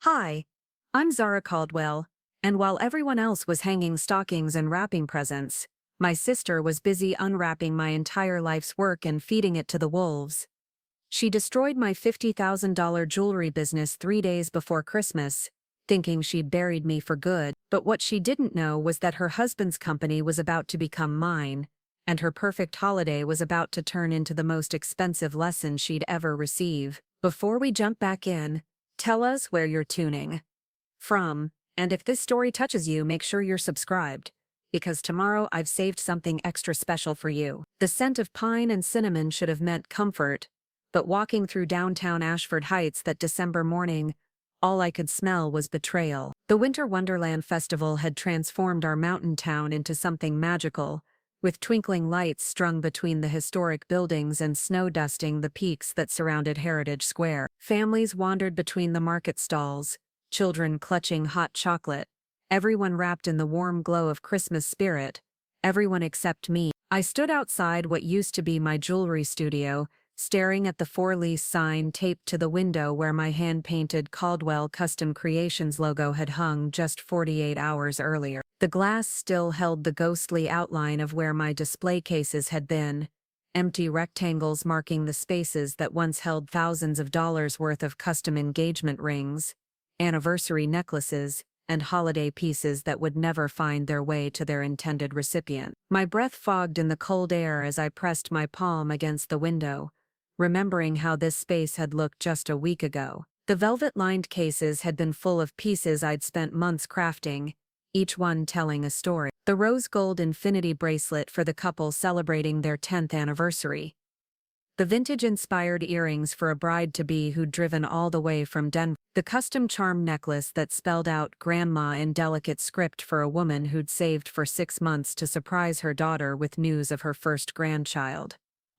Hi, I'm Zara Caldwell, and while everyone else was hanging stockings and wrapping presents, my sister was busy unwrapping my entire life's work and feeding it to the wolves. She destroyed my $50,000 jewelry business 3 days before Christmas, thinking she'd buried me for good, but what she didn't know was that her husband's company was about to become mine, and her perfect holiday was about to turn into the most expensive lesson she'd ever receive. Before we jump back in, tell us where you're tuning from, and if this story touches you, make sure you're subscribed, because tomorrow I've saved something extra special for you. The scent of pine and cinnamon should have meant comfort, but walking through downtown Ashford Heights that December morning, all I could smell was betrayal. The Winter Wonderland Festival had transformed our mountain town into something magical, with twinkling lights strung between the historic buildings and snow dusting the peaks that surrounded Heritage Square. Families wandered between the market stalls, children clutching hot chocolate, everyone wrapped in the warm glow of Christmas spirit, everyone except me. I stood outside what used to be my jewelry studio, staring at the Lease sign taped to the window where my hand-painted Caldwell Custom Creations logo had hung just 48 hours earlier. The glass still held the ghostly outline of where my display cases had been, empty rectangles marking the spaces that once held thousands of dollars worth of custom engagement rings, anniversary necklaces, and holiday pieces that would never find their way to their intended recipient. My breath fogged in the cold air as I pressed my palm against the window, remembering how this space had looked just a week ago. The velvet-lined cases had been full of pieces I'd spent months crafting, each one telling a story. The rose gold infinity bracelet for the couple celebrating their 10th anniversary. The vintage-inspired earrings for a bride-to-be who'd driven all the way from Denver. The custom charm necklace that spelled out grandma in delicate script for a woman who'd saved for 6 months to surprise her daughter with news of her first grandchild.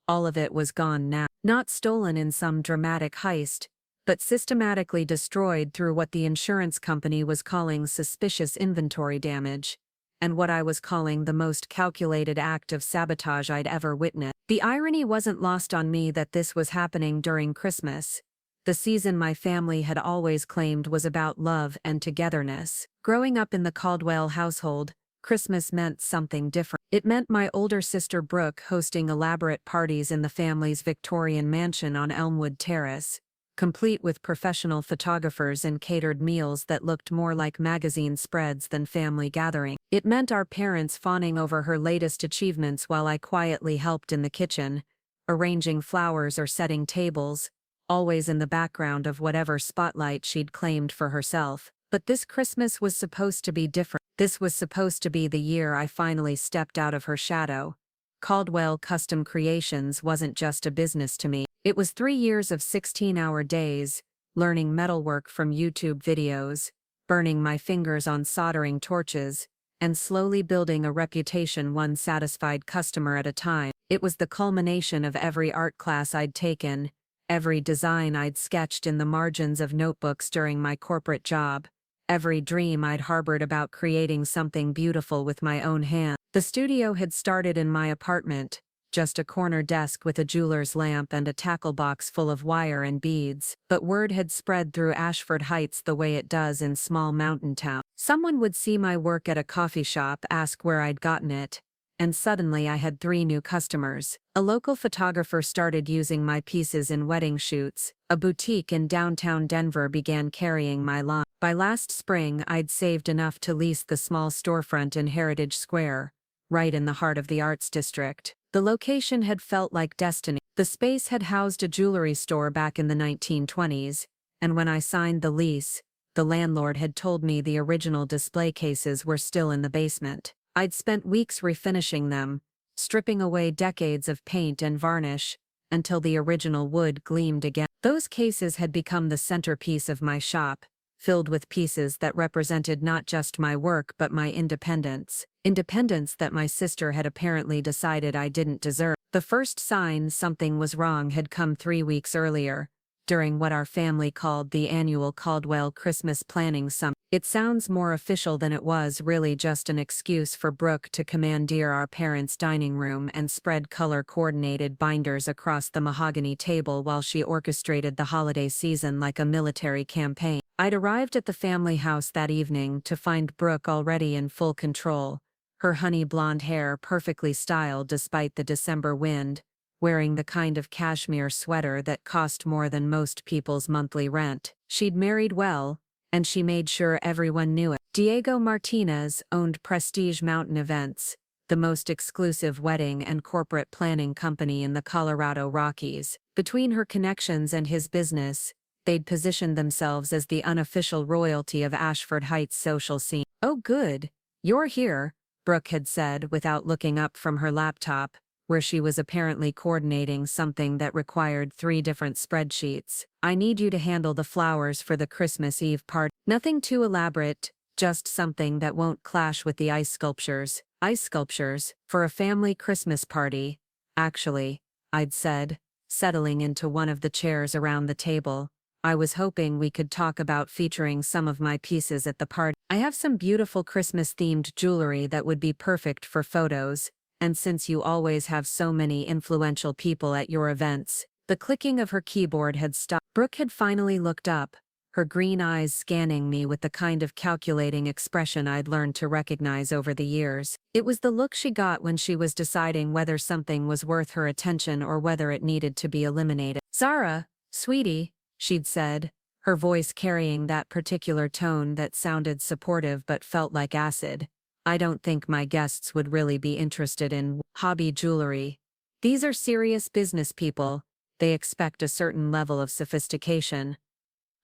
All of it was gone now. Not stolen in some dramatic heist, but systematically destroyed through what the insurance company was calling suspicious inventory damage, and what I was calling the most calculated act of sabotage I'd ever witnessed. The irony wasn't lost on me that this was happening during Christmas, the season my family had always claimed was about love and togetherness. Growing up in the Caldwell household, Christmas meant something different. It meant my older sister Brooke hosting elaborate parties in the family's Victorian mansion on Elmwood Terrace, complete with professional photographers and catered meals that looked more like magazine spreads than family gathering. It meant our parents fawning over her latest achievements while I quietly helped in the kitchen, arranging flowers or setting tables, always in the background of whatever spotlight she'd claimed for herself. But this Christmas was supposed to be different. This was supposed to be the year I finally stepped out of her shadow. Caldwell Custom Creations wasn't just a business to me. It was 3 years of 16-hour days, learning metalwork from YouTube videos, burning my fingers on soldering torches, and slowly building a reputation one satisfied customer at a time. It was the culmination of every art class I'd taken, every design I'd sketched in the margins of notebooks during my corporate job, every dream I'd harbored about creating something beautiful with my own hands. The studio had started in my apartment, just a corner desk with a jeweler's lamp and a tackle box full of wire and beads, but word had spread through Ashford Heights the way it does in small mountain towns. Someone would see my work at a coffee shop, ask where I'd gotten it, and suddenly I had 3 new customers. A local photographer started using my pieces in wedding shoots, a boutique in downtown Denver began carrying my line. By last spring, I'd saved enough to lease the small storefront in Heritage Square, right in the heart of the arts district. The location had felt like destiny. The space had housed a jewelry store back in the 1920s, and when I signed the lease, the landlord had told me the original display cases were still in the basement. I'd spent weeks refinishing them, stripping away decades of paint and varnish, until the original wood gleamed again. Those cases had become the centerpiece of my shop, filled with pieces that represented not just my work but my independence. Independence that my sister had apparently decided I didn't deserve. The first sign something was wrong had come 3 weeks earlier, during what our family called the annual Caldwell Christmas planning summit. It sounds more official than it was, really just an excuse for Brooke to commandeer our parents' dining room and spread color-coordinated binders across the mahogany table while she orchestrated the holiday season like a military campaign. I'd arrived at the family house that evening to find Brooke already in full control, her honey blonde hair perfectly styled despite the December wind, wearing the kind of cashmere sweater that cost more than most people's monthly rent. She'd married well, and she made sure everyone knew it. Diego Martinez owned Prestige Mountain Events, the most exclusive wedding and corporate planning company in the Colorado Rockies. Between her connections and his business, they'd positioned themselves as the unofficial royalty of Ashford Heights' social scene. "Oh good, you're here," Brooke had said without looking up from her laptop, where she was apparently coordinating something that required 3 different spreadsheets. "I need you to handle the flowers for the Christmas Eve party. Nothing too elaborate, just something that won't clash with the ice sculptures." "Ice sculptures? For a family Christmas party?" "Actually," I'd said, settling into one of the chairs around the table, "I was hoping we could talk about featuring some of my pieces at the party. I have some beautiful Christmas-themed jewelry that would be perfect for photos, and since you always have so many influential people at your events." The clicking of her keyboard had stopped. Brooke had finally looked up, her green eyes scanning me with the kind of calculating expression I'd learned to recognize over the years. It was the look she got when she was deciding whether something was worth her attention or whether it needed to be eliminated. "Zara, sweetie," she'd said, her voice carrying that particular tone that sounded supportive but felt like acid. "I don't think my guests would really be interested in hobby jewelry. These are serious business people. They expect a certain level of sophistication."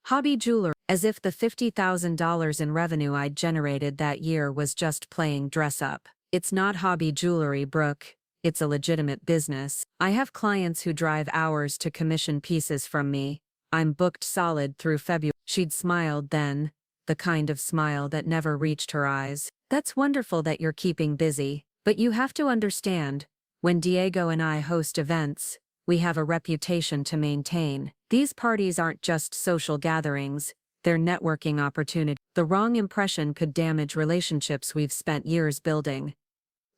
Hobby jewelry, as if the $50,000 in revenue I'd generated that year was just playing dress up. "It's not hobby jewelry, Brooke. It's a legitimate business. I have clients who drive hours to commission pieces from me. I'm booked solid through February." She'd smiled then, the kind of smile that never reached her eyes. "That's wonderful that you're keeping busy, but you have to understand, when Diego and I host events, we have a reputation to maintain. These parties aren't just social gatherings, they're networking opportunities. The wrong impression could damage relationships we've spent years building."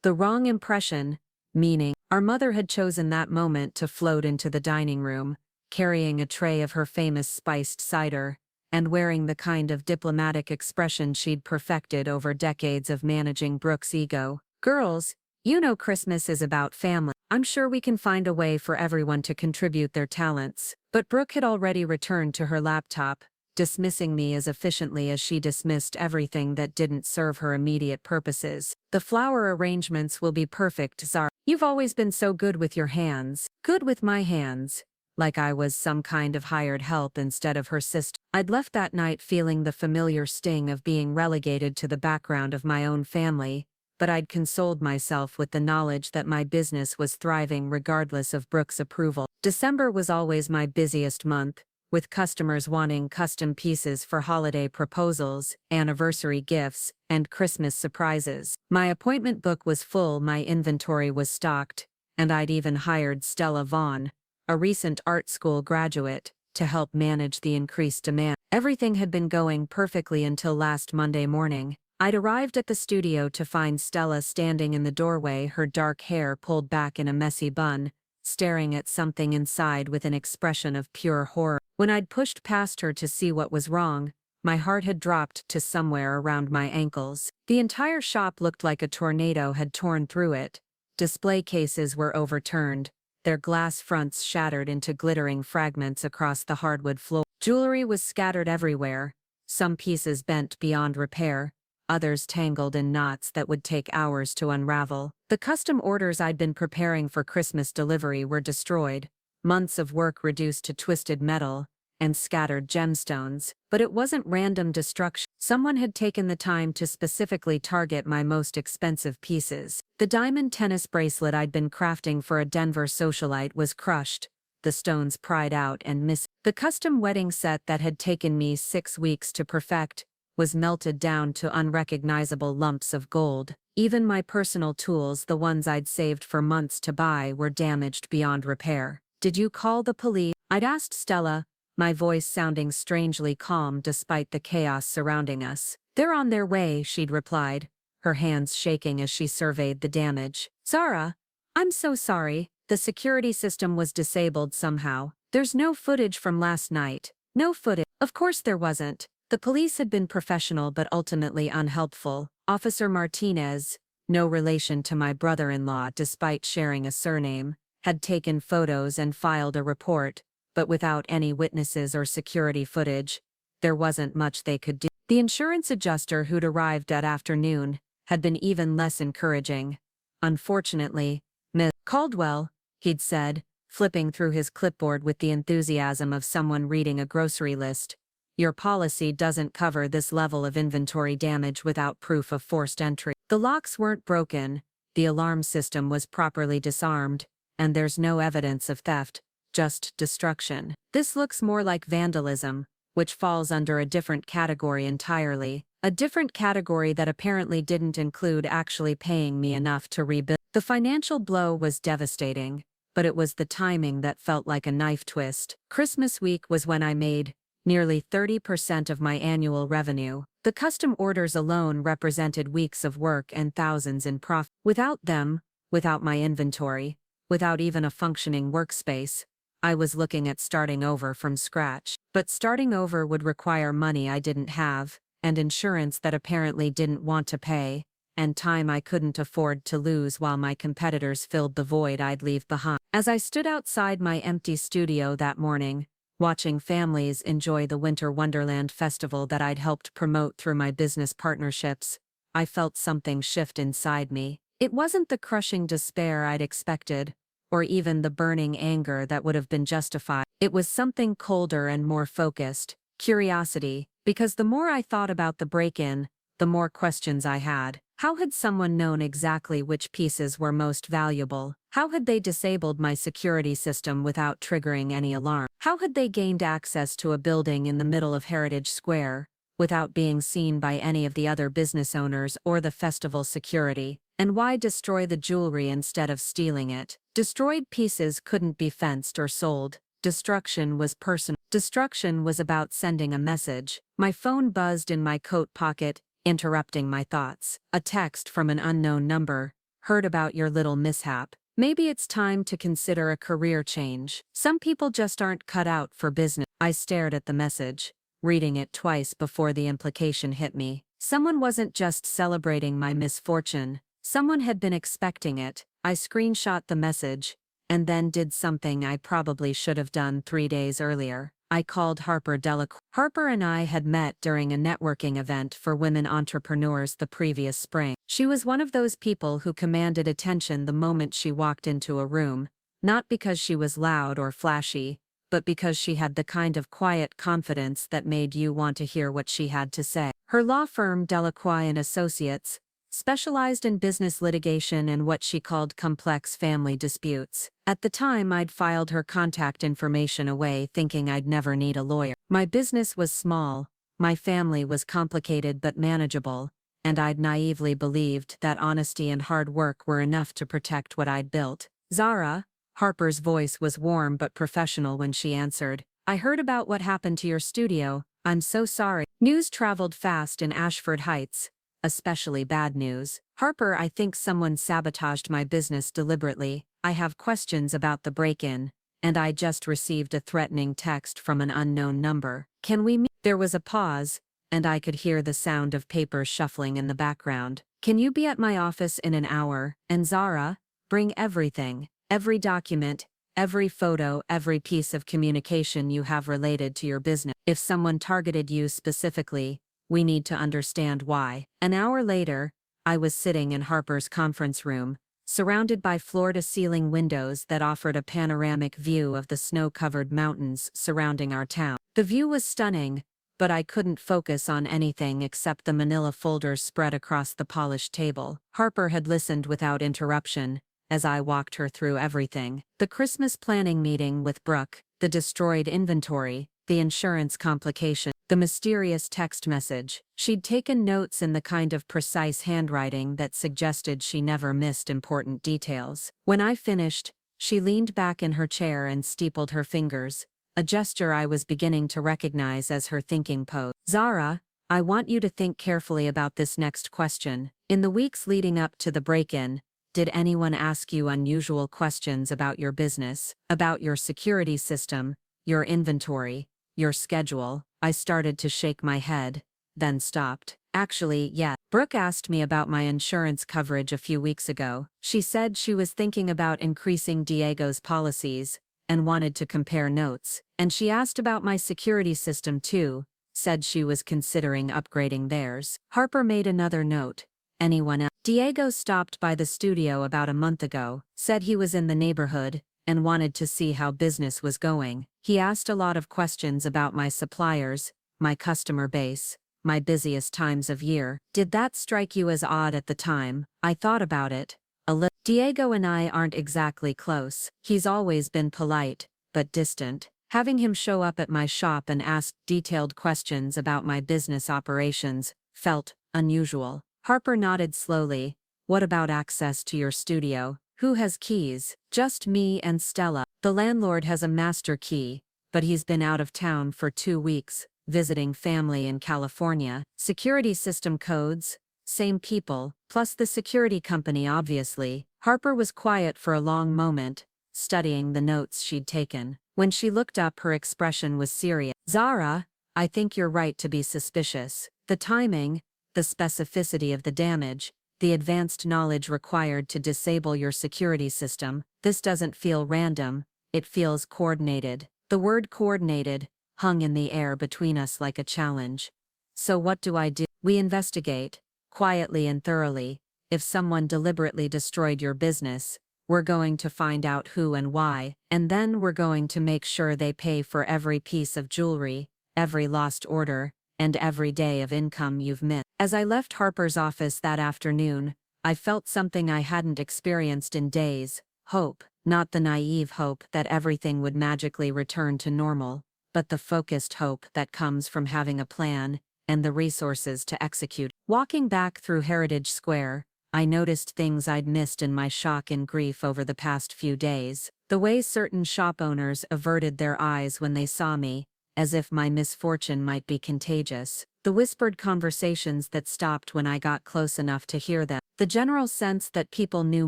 The wrong impression, meaning, our mother had chosen that moment to float into the dining room, carrying a tray of her famous spiced cider, and wearing the kind of diplomatic expression she'd perfected over decades of managing Brooke's ego. "Girls, you know Christmas is about family. I'm sure we can find a way for everyone to contribute their talents." But Brooke had already returned to her laptop, dismissing me as efficiently as she dismissed everything that didn't serve her immediate purposes. "The flower arrangements will be perfect, Zara. You've always been so good with your hands." Good with my hands. Like I was some kind of hired help instead of her sister. I'd left that night feeling the familiar sting of being relegated to the background of my own family, but I'd consoled myself with the knowledge that my business was thriving regardless of Brooke's approval. December was always my busiest month, with customers wanting custom pieces for holiday proposals, anniversary gifts, and Christmas surprises. My appointment book was full, my inventory was stocked, and I'd even hired Stella Vaughn, a recent art school graduate, to help manage the increased demand. Everything had been going perfectly until last Monday morning. I'd arrived at the studio to find Stella standing in the doorway, her dark hair pulled back in a messy bun, staring at something inside with an expression of pure horror. When I'd pushed past her to see what was wrong, my heart had dropped to somewhere around my ankles. The entire shop looked like a tornado had torn through it. Display cases were overturned, their glass fronts shattered into glittering fragments across the hardwood floor. Jewelry was scattered everywhere, some pieces bent beyond repair, others tangled in knots that would take hours to unravel. The custom orders I'd been preparing for Christmas delivery were destroyed, months of work reduced to twisted metal and scattered gemstones. But it wasn't random destruction. Someone had taken the time to specifically target my most expensive pieces. The diamond tennis bracelet I'd been crafting for a Denver socialite was crushed, the stones pried out and missing. The custom wedding set that had taken me 6 weeks to perfect was melted down to unrecognizable lumps of gold. Even my personal tools, the ones I'd saved for months to buy, were damaged beyond repair. "Did you call the police?" I'd asked Stella, my voice sounding strangely calm despite the chaos surrounding us. "They're on their way," she'd replied, her hands shaking as she surveyed the damage. "Zara, I'm so sorry. The security system was disabled somehow. There's no footage from last night. No footage." Of course there wasn't. The police had been professional but ultimately unhelpful. Officer Martinez, no relation to my brother-in-law despite sharing a surname, had taken photos and filed a report, but without any witnesses or security footage, there wasn't much they could do. The insurance adjuster who'd arrived that afternoon had been even less encouraging. "Unfortunately, Miss Caldwell," he'd said, flipping through his clipboard with the enthusiasm of someone reading a grocery list, "your policy doesn't cover this level of inventory damage without proof of forced entry. The locks weren't broken, the alarm system was properly disarmed, and there's no evidence of theft, just destruction. This looks more like vandalism, which falls under a different category entirely, a different category that apparently didn't include actually paying me enough to rebuild." The financial blow was devastating, but it was the timing that felt like a knife twist. Christmas week was when I made nearly 30% of my annual revenue. The custom orders alone represented weeks of work and thousands in profit. Without them, without my inventory, without even a functioning workspace, I was looking at starting over from scratch. But starting over would require money I didn't have, and insurance that apparently didn't want to pay, and time I couldn't afford to lose while my competitors filled the void I'd leave behind. As I stood outside my empty studio that morning, watching families enjoy the Winter Wonderland Festival that I'd helped promote through my business partnerships, I felt something shift inside me. It wasn't the crushing despair I'd expected, or even the burning anger that would have been justified. It was something colder and more focused, curiosity, because the more I thought about the break-in, the more questions I had. How had someone known exactly which pieces were most valuable? How had they disabled my security system without triggering any alarm? How had they gained access to a building in the middle of Heritage Square, without being seen by any of the other business owners or the festival security? And why destroy the jewelry instead of stealing it? Destroyed pieces couldn't be fenced or sold. Destruction was personal. Destruction was about sending a message. My phone buzzed in my coat pocket, interrupting my thoughts. A text from an unknown number. "Heard about your little mishap. Maybe it's time to consider a career change. Some people just aren't cut out for business." I stared at the message, reading it twice before the implication hit me. Someone wasn't just celebrating my misfortune. Someone had been expecting it. I screenshot the message, and then did something I probably should have done 3 days earlier. I called Harper Delacroix. Harper and I had met during a networking event for women entrepreneurs the previous spring. She was one of those people who commanded attention the moment she walked into a room, not because she was loud or flashy, but because she had the kind of quiet confidence that made you want to hear what she had to say. Her law firm, Delacroix and Associates, specialized in business litigation and what she called complex family disputes. At the time, I'd filed her contact information away thinking I'd never need a lawyer. My business was small, my family was complicated but manageable, and I'd naively believed that honesty and hard work were enough to protect what I'd built. "Zara," Harper's voice was warm but professional when she answered, "I heard about what happened to your studio. I'm so sorry." News traveled fast in Ashford Heights. Especially bad news. "Harper, I think someone sabotaged my business deliberately. I have questions about the break-in, and I just received a threatening text from an unknown number. Can we meet?" There was a pause, and I could hear the sound of papers shuffling in the background. "Can you be at my office in an hour? And Zara, bring everything, every document, every photo, every piece of communication you have related to your business. If someone targeted you specifically, we need to understand why." An hour later, I was sitting in Harper's conference room, surrounded by floor-to-ceiling windows that offered a panoramic view of the snow-covered mountains surrounding our town. The view was stunning, but I couldn't focus on anything except the manila folders spread across the polished table. Harper had listened without interruption, as I walked her through everything. The Christmas planning meeting with Brooke, the destroyed inventory, the insurance complication, the mysterious text message. She'd taken notes in the kind of precise handwriting that suggested she never missed important details. When I finished, she leaned back in her chair and steepled her fingers, a gesture I was beginning to recognize as her thinking pose. Zara, I want you to think carefully about this next question. In the weeks leading up to the break-in, did anyone ask you unusual questions about your business, about your security system, your inventory, your schedule? I started to shake my head, then stopped. Actually, yeah. Brooke asked me about my insurance coverage a few weeks ago. She said she was thinking about increasing Diego's policies and wanted to compare notes. And she asked about my security system too, said she was considering upgrading theirs. Harper made another note. Anyone else? Diego stopped by the studio about a month ago, said he was in the neighborhood, and wanted to see how business was going. He asked a lot of questions about my suppliers, my customer base, my busiest times of year. Did that strike you as odd at the time? I thought about it a little. Diego and I aren't exactly close. He's always been polite, but distant. Having him show up at my shop and ask detailed questions about my business operations felt unusual. Harper nodded slowly. What about access to your studio? Who has keys? Just me and Stella. The landlord has a master key, but he's been out of town for 2 weeks, visiting family in California. Security system codes, same people, plus the security company obviously. Harper was quiet for a long moment, studying the notes she'd taken. When she looked up, her expression was serious. Zara, I think you're right to be suspicious. The timing, the specificity of the damage, the advanced knowledge required to disable your security system, this doesn't feel random, it feels coordinated. The word coordinated hung in the air between us like a challenge. So what do I do? We investigate, quietly and thoroughly. If someone deliberately destroyed your business, we're going to find out who and why, and then we're going to make sure they pay for every piece of jewelry, every lost order, and every day of income you've missed. As I left Harper's office that afternoon, I felt something I hadn't experienced in days: hope. Not the naive hope that everything would magically return to normal, but the focused hope that comes from having a plan and the resources to execute. Walking back through Heritage Square, I noticed things I'd missed in my shock and grief over the past few days. The way certain shop owners averted their eyes when they saw me, as if my misfortune might be contagious. The whispered conversations that stopped when I got close enough to hear them. The general sense that people knew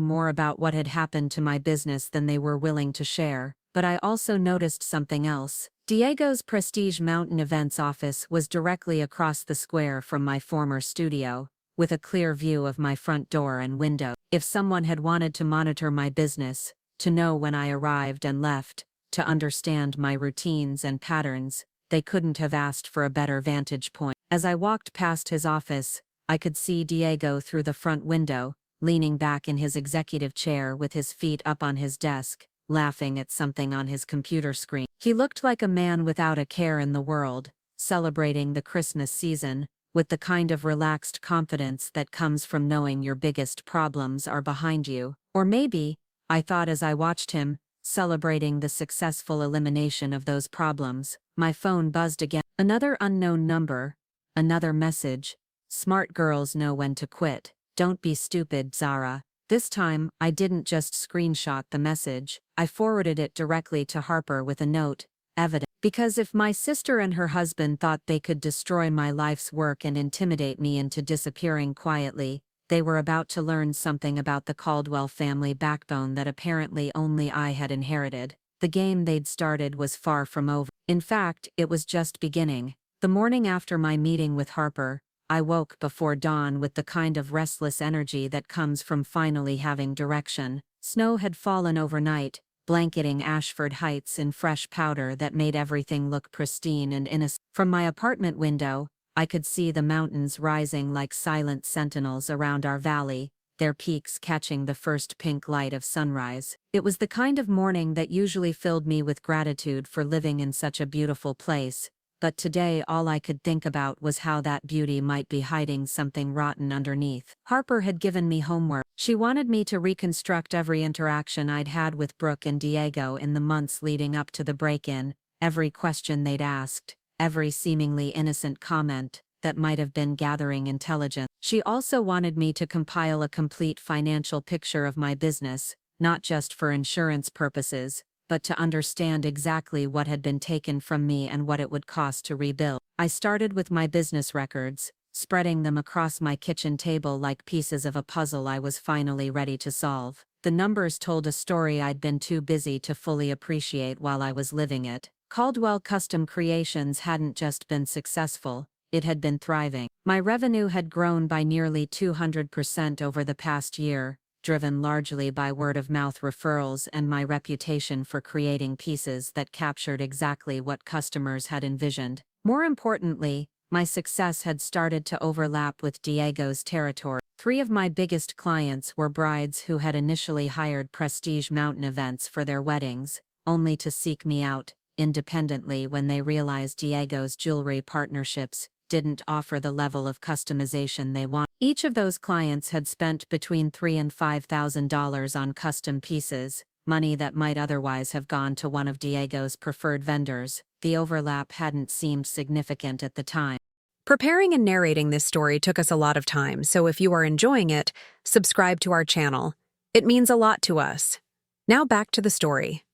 more about what had happened to my business than they were willing to share. But I also noticed something else. Diego's Prestige Mountain Events office was directly across the square from my former studio, with a clear view of my front door and window. If someone had wanted to monitor my business, to know when I arrived and left, to understand my routines and patterns, they couldn't have asked for a better vantage point. As I walked past his office, I could see Diego through the front window, leaning back in his executive chair with his feet up on his desk, laughing at something on his computer screen. He looked like a man without a care in the world, celebrating the Christmas season, with the kind of relaxed confidence that comes from knowing your biggest problems are behind you. Or maybe, I thought as I watched him, celebrating the successful elimination of those problems, my phone buzzed again. Another unknown number, another message. Smart girls know when to quit. Don't be stupid, Zara. This time, I didn't just screenshot the message. I forwarded it directly to Harper with a note, evident. Because if my sister and her husband thought they could destroy my life's work and intimidate me into disappearing quietly, they were about to learn something about the Caldwell family backbone that apparently only I had inherited. The game they'd started was far from over. In fact, it was just beginning. The morning after my meeting with Harper, I woke before dawn with the kind of restless energy that comes from finally having direction. Snow had fallen overnight, blanketing Ashford Heights in fresh powder that made everything look pristine and innocent. From my apartment window, I could see the mountains rising like silent sentinels around our valley, their peaks catching the first pink light of sunrise. It was the kind of morning that usually filled me with gratitude for living in such a beautiful place, but today all I could think about was how that beauty might be hiding something rotten underneath. Harper had given me homework. She wanted me to reconstruct every interaction I'd had with Brooke and Diego in the months leading up to the break-in, every question they'd asked, every seemingly innocent comment that might have been gathering intelligence. She also wanted me to compile a complete financial picture of my business, not just for insurance purposes, but to understand exactly what had been taken from me and what it would cost to rebuild. I started with my business records, spreading them across my kitchen table like pieces of a puzzle I was finally ready to solve. The numbers told a story I'd been too busy to fully appreciate while I was living it. Caldwell Custom Creations hadn't just been successful, it had been thriving. My revenue had grown by nearly 200% over the past year, driven largely by word-of-mouth referrals and my reputation for creating pieces that captured exactly what customers had envisioned. More importantly, my success had started to overlap with Diego's territory. 3 of my biggest clients were brides who had initially hired prestige mountain events for their weddings, only to seek me out independently when they realized Diego's jewelry partnerships didn't offer the level of customization they wanted. Each of those clients had spent between $3,000 and $5,000 on custom pieces, money that might otherwise have gone to one of Diego's preferred vendors. The overlap hadn't seemed significant at the time. Preparing and narrating this story took us a lot of time, so if you are enjoying it, subscribe to our channel. It means a lot to us. Now back to the story.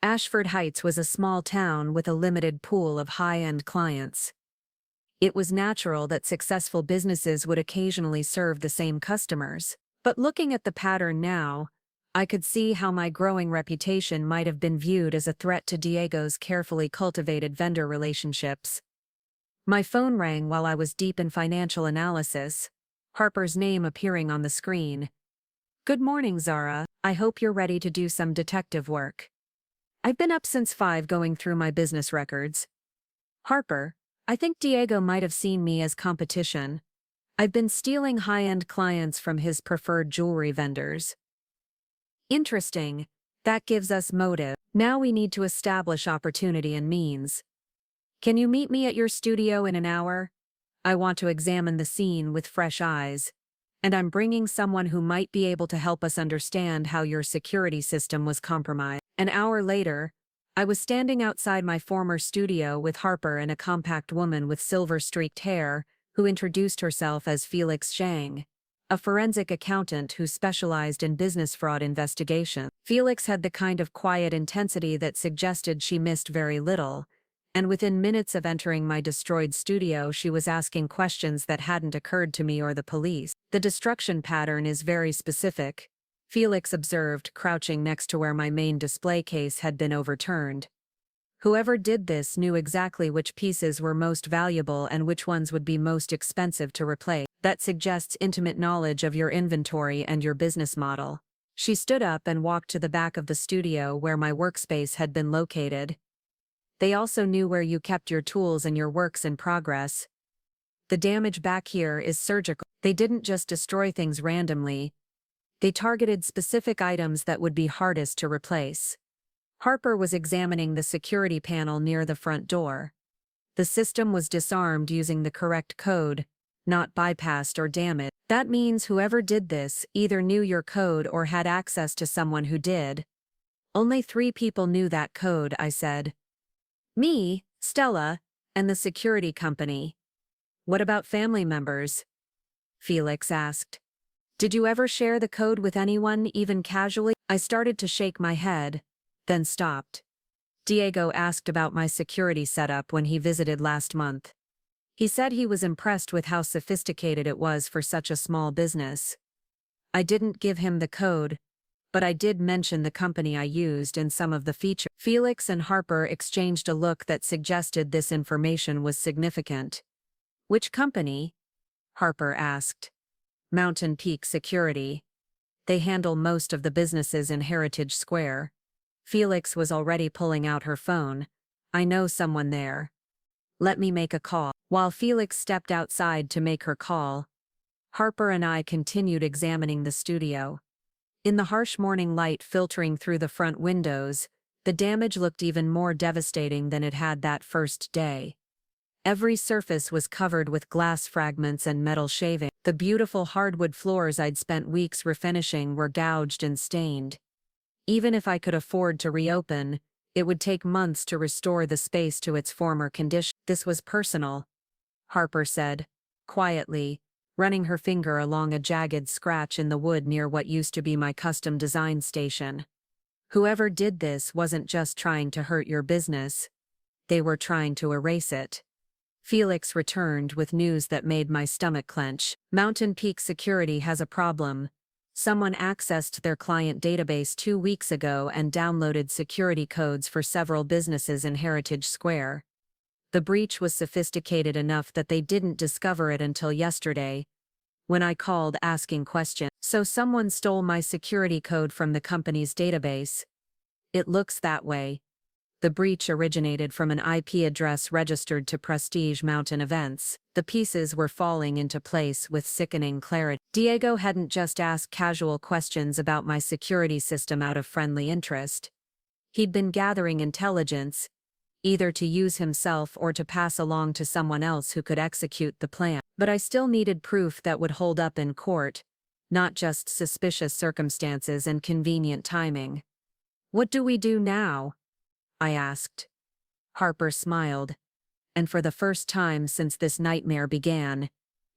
Ashford Heights was a small town with a limited pool of high-end clients. It was natural that successful businesses would occasionally serve the same customers. But looking at the pattern now, I could see how my growing reputation might have been viewed as a threat to Diego's carefully cultivated vendor relationships. My phone rang while I was deep in financial analysis, Harper's name appearing on the screen. "Good morning, Zara. I hope you're ready to do some detective work. I've been up since 5 going through my business records." "Harper, I think Diego might have seen me as competition. I've been stealing high-end clients from his preferred jewelry vendors." "Interesting. That gives us motive. Now we need to establish opportunity and means. Can you meet me at your studio in an hour? I want to examine the scene with fresh eyes. And I'm bringing someone who might be able to help us understand how your security system was compromised." An hour later, I was standing outside my former studio with Harper and a compact woman with silver-streaked hair who introduced herself as Felix Zhang, a forensic accountant who specialized in business fraud investigation. Felix had the kind of quiet intensity that suggested she missed very little, and within minutes of entering my destroyed studio she was asking questions that hadn't occurred to me or the police. "The destruction pattern is very specific," Felix observed, crouching next to where my main display case had been overturned. "Whoever did this knew exactly which pieces were most valuable and which ones would be most expensive to replace. That suggests intimate knowledge of your inventory and your business model." She stood up and walked to the back of the studio where my workspace had been located. "They also knew where you kept your tools and your works in progress. The damage back here is surgical. They didn't just destroy things randomly. They targeted specific items that would be hardest to replace." Harper was examining the security panel near the front door. The system was disarmed using the correct code, not bypassed or damaged. "That means whoever did this either knew your code or had access to someone who did." "Only 3 people knew that code," I said. "Me, Stella, and the security company." "What about family members?" Felix asked. "Did you ever share the code with anyone, even casually?" I started to shake my head, then stopped. Diego asked about my security setup when he visited last month. He said he was impressed with how sophisticated it was for such a small business. I didn't give him the code, but I did mention the company I used and some of the features. Felix and Harper exchanged a look that suggested this information was significant. "Which company?" Harper asked. "Mountain Peak Security. They handle most of the businesses in Heritage Square." Felix was already pulling out her phone. "I know someone there. Let me make a call." While Felix stepped outside to make her call, Harper and I continued examining the studio. In the harsh morning light filtering through the front windows, the damage looked even more devastating than it had that first day. Every surface was covered with glass fragments and metal shaving. The beautiful hardwood floors I'd spent weeks refinishing were gouged and stained. Even if I could afford to reopen, it would take months to restore the space to its former condition. "This was personal," Harper said, quietly, running her finger along a jagged scratch in the wood near what used to be my custom design station. Whoever did this wasn't just trying to hurt your business, they were trying to erase it. Felix returned with news that made my stomach clench. Mountain Peak Security has a problem. Someone accessed their client database 2 weeks ago and downloaded security codes for several businesses in Heritage Square. The breach was sophisticated enough that they didn't discover it until yesterday, when I called asking questions. So someone stole my security code from the company's database. It looks that way. The breach originated from an IP address registered to Prestige Mountain Events. The pieces were falling into place with sickening clarity. Diego hadn't just asked casual questions about my security system out of friendly interest. He'd been gathering intelligence, either to use himself or to pass along to someone else who could execute the plan. But I still needed proof that would hold up in court, not just suspicious circumstances and convenient timing. "What do we do now?" I asked. Harper smiled, and for the first time since this nightmare began,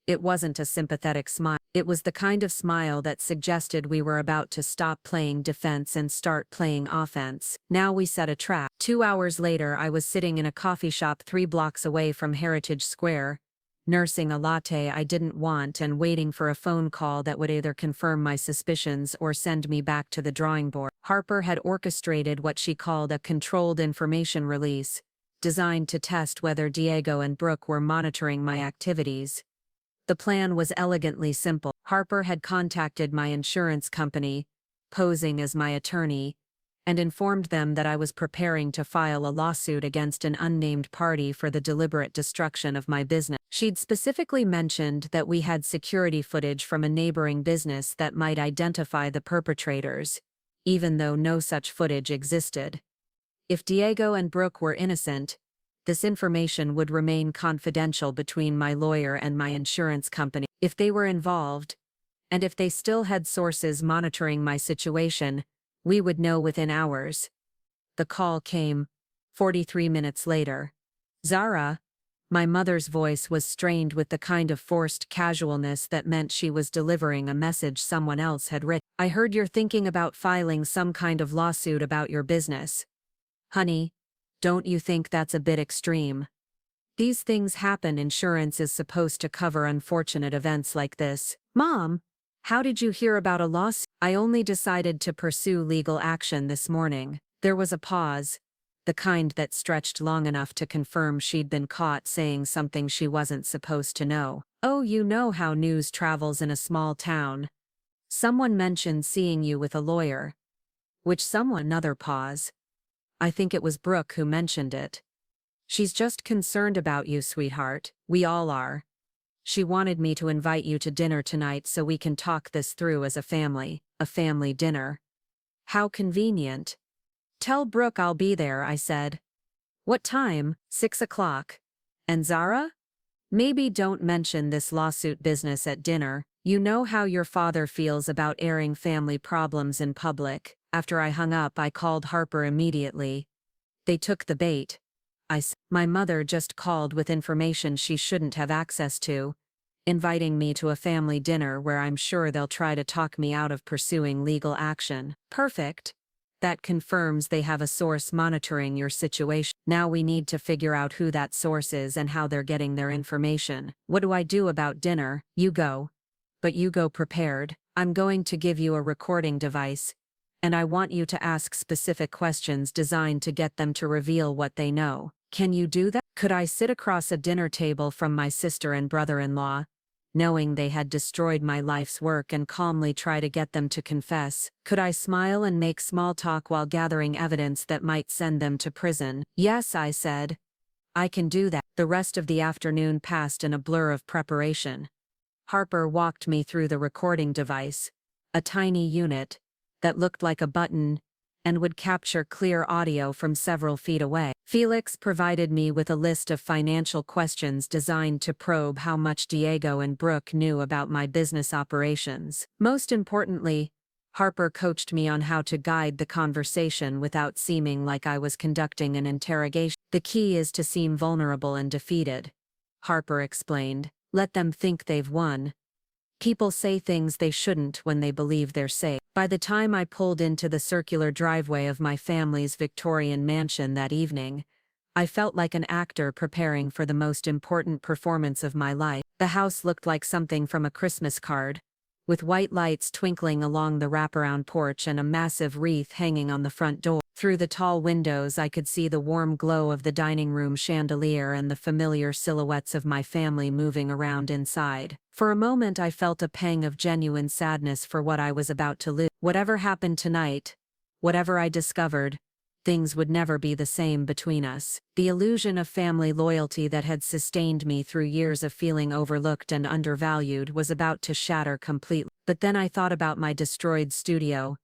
it wasn't a sympathetic smile. It was the kind of smile that suggested we were about to stop playing defense and start playing offense. Now we set a trap. 2 hours later, I was sitting in a coffee shop 3 blocks away from Heritage Square, nursing a latte I didn't want and waiting for a phone call that would either confirm my suspicions or send me back to the drawing board. Harper had orchestrated what she called a controlled information release, designed to test whether Diego and Brooke were monitoring my activities. The plan was elegantly simple. Harper had contacted my insurance company, posing as my attorney, and informed them that I was preparing to file a lawsuit against an unnamed party for the deliberate destruction of my business. She'd specifically mentioned that we had security footage from a neighboring business that might identify the perpetrators, even though no such footage existed. If Diego and Brooke were innocent, this information would remain confidential between my lawyer and my insurance company. If they were involved, and if they still had sources monitoring my situation, we would know within hours. The call came 43 minutes later. "Zara?" My mother's voice was strained with the kind of forced casualness that meant she was delivering a message someone else had written. "I heard you're thinking about filing some kind of lawsuit about your business. Honey, don't you think that's a bit extreme? These things happen. Insurance is supposed to cover unfortunate events like this." "Mom, how did you hear about a lawsuit?" "I only decided to pursue legal action this morning." There was a pause, the kind that stretched long enough to confirm she'd been caught saying something she wasn't supposed to know. "Oh, you know how news travels in a small town. Someone mentioned seeing you with a lawyer." "Which someone?" Another pause. "I think it was Brooke who mentioned it. She's just concerned about you, sweetheart. We all are. She wanted me to invite you to dinner tonight so we can talk this through as a family dinner." "How convenient." "Tell Brooke I'll be there," I said. "What time?" 6 o'clock. "And Zara? Maybe don't mention this lawsuit business at dinner. You know how your father feels about airing family problems in public." After I hung up, I called Harper immediately. "They took the bait." My mother just called with information she shouldn't have access to, inviting me to a family dinner where I'm sure they'll try to talk me out of pursuing legal action." "Perfect. That confirms they have a source monitoring your situation. Now we need to figure out who that source is and how they're getting their information. What do I do about dinner?" "You go. But you go prepared. I'm going to give you a recording device, and I want you to ask specific questions designed to get them to reveal what they know." "Can you do that?" Could I sit across a dinner table from my sister and brother-in-law, knowing they had destroyed my life's work, and calmly try to get them to confess? Could I smile and make small talk while gathering evidence that might send them to prison? "Yes," I said. "I can do that." The rest of the afternoon passed in a blur of preparation. Harper walked me through the recording device, a tiny unit that looked like a button and would capture clear audio from several feet away. Felix provided me with a list of financial questions designed to probe how much Diego and Brooke knew about my business operations. Most importantly, Harper coached me on how to guide the conversation without seeming like I was conducting an interrogation. "The key is to seem vulnerable and defeated," Harper explained. "Let them think they've won. People say things they shouldn't when they believe they're safe. By the time I pulled into the circular driveway of my family's Victorian mansion that evening, I felt like an actor preparing for the most important performance of my life. The house looked like something from a Christmas card, with white lights twinkling along the wraparound porch and a massive wreath hanging on the front door. Through the tall windows I could see the warm glow of the dining room chandelier and the familiar silhouettes of my family moving around inside. For a moment I felt a pang of genuine sadness for what I was about to lose. Whatever happened tonight, whatever I discovered, things would never be the same between us. The illusion of family loyalty that had sustained me through years of feeling overlooked and undervalued was about to shatter completely. But then I thought about my destroyed studio,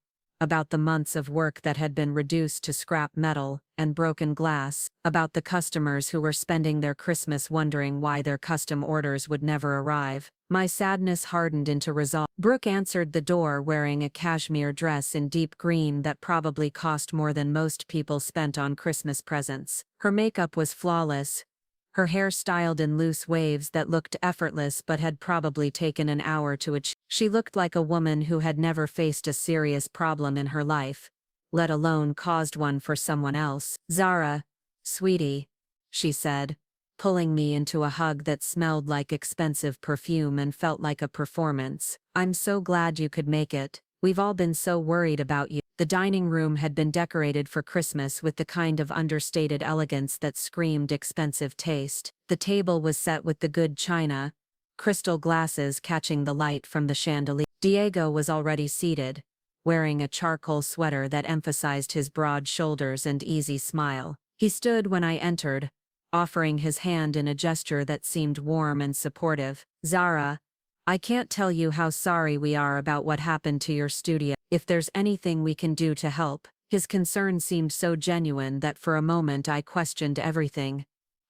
about the months of work that had been reduced to scrap metal and broken glass, about the customers who were spending their Christmas wondering why their custom orders would never arrive. My sadness hardened into resolve. Brooke answered the door wearing a cashmere dress in deep green that probably cost more than most people spent on Christmas presents. Her makeup was flawless, her hair styled in loose waves that looked effortless but had probably taken an hour to achieve. She looked like a woman who had never faced a serious problem in her life, let alone caused one for someone else. "Zara, sweetie," she said, pulling me into a hug that smelled like expensive perfume and felt like a performance. "I'm so glad you could make it. We've all been so worried about you." The dining room had been decorated for Christmas with the kind of understated elegance that screamed expensive taste. The table was set with the good china, crystal glasses catching the light from the chandelier. Diego was already seated, wearing a charcoal sweater that emphasized his broad shoulders and easy smile. He stood when I entered, offering his hand in a gesture that seemed warm and supportive. "Zara, I can't tell you how sorry we are about what happened to your studio. If there's anything we can do to help." His concern seemed so genuine that for a moment I questioned everything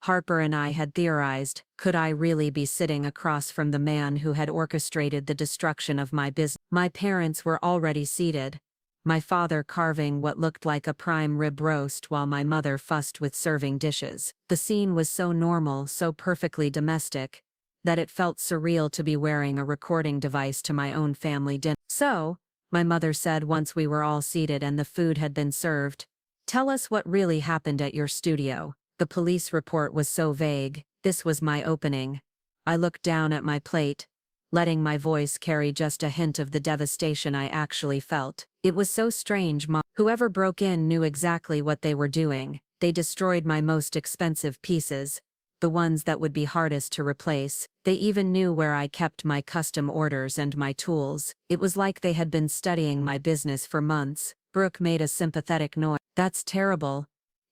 Harper and I had theorized. Could I really be sitting across from the man who had orchestrated the destruction of my business? My parents were already seated, my father carving what looked like a prime rib roast while my mother fussed with serving dishes. The scene was so normal, so perfectly domestic, that it felt surreal to be wearing a recording device to my own family dinner. "So," my mother said once we were all seated and the food had been served, "tell us what really happened at your studio." The police report was so vague. This was my opening. I looked down at my plate, letting my voice carry just a hint of the devastation I actually felt. "It was so strange, Mom. Whoever broke in knew exactly what they were doing. They destroyed my most expensive pieces, the ones that would be hardest to replace. They even knew where I kept my custom orders and my tools. It was like they had been studying my business for months." Brooke made a sympathetic noise. "That's terrible.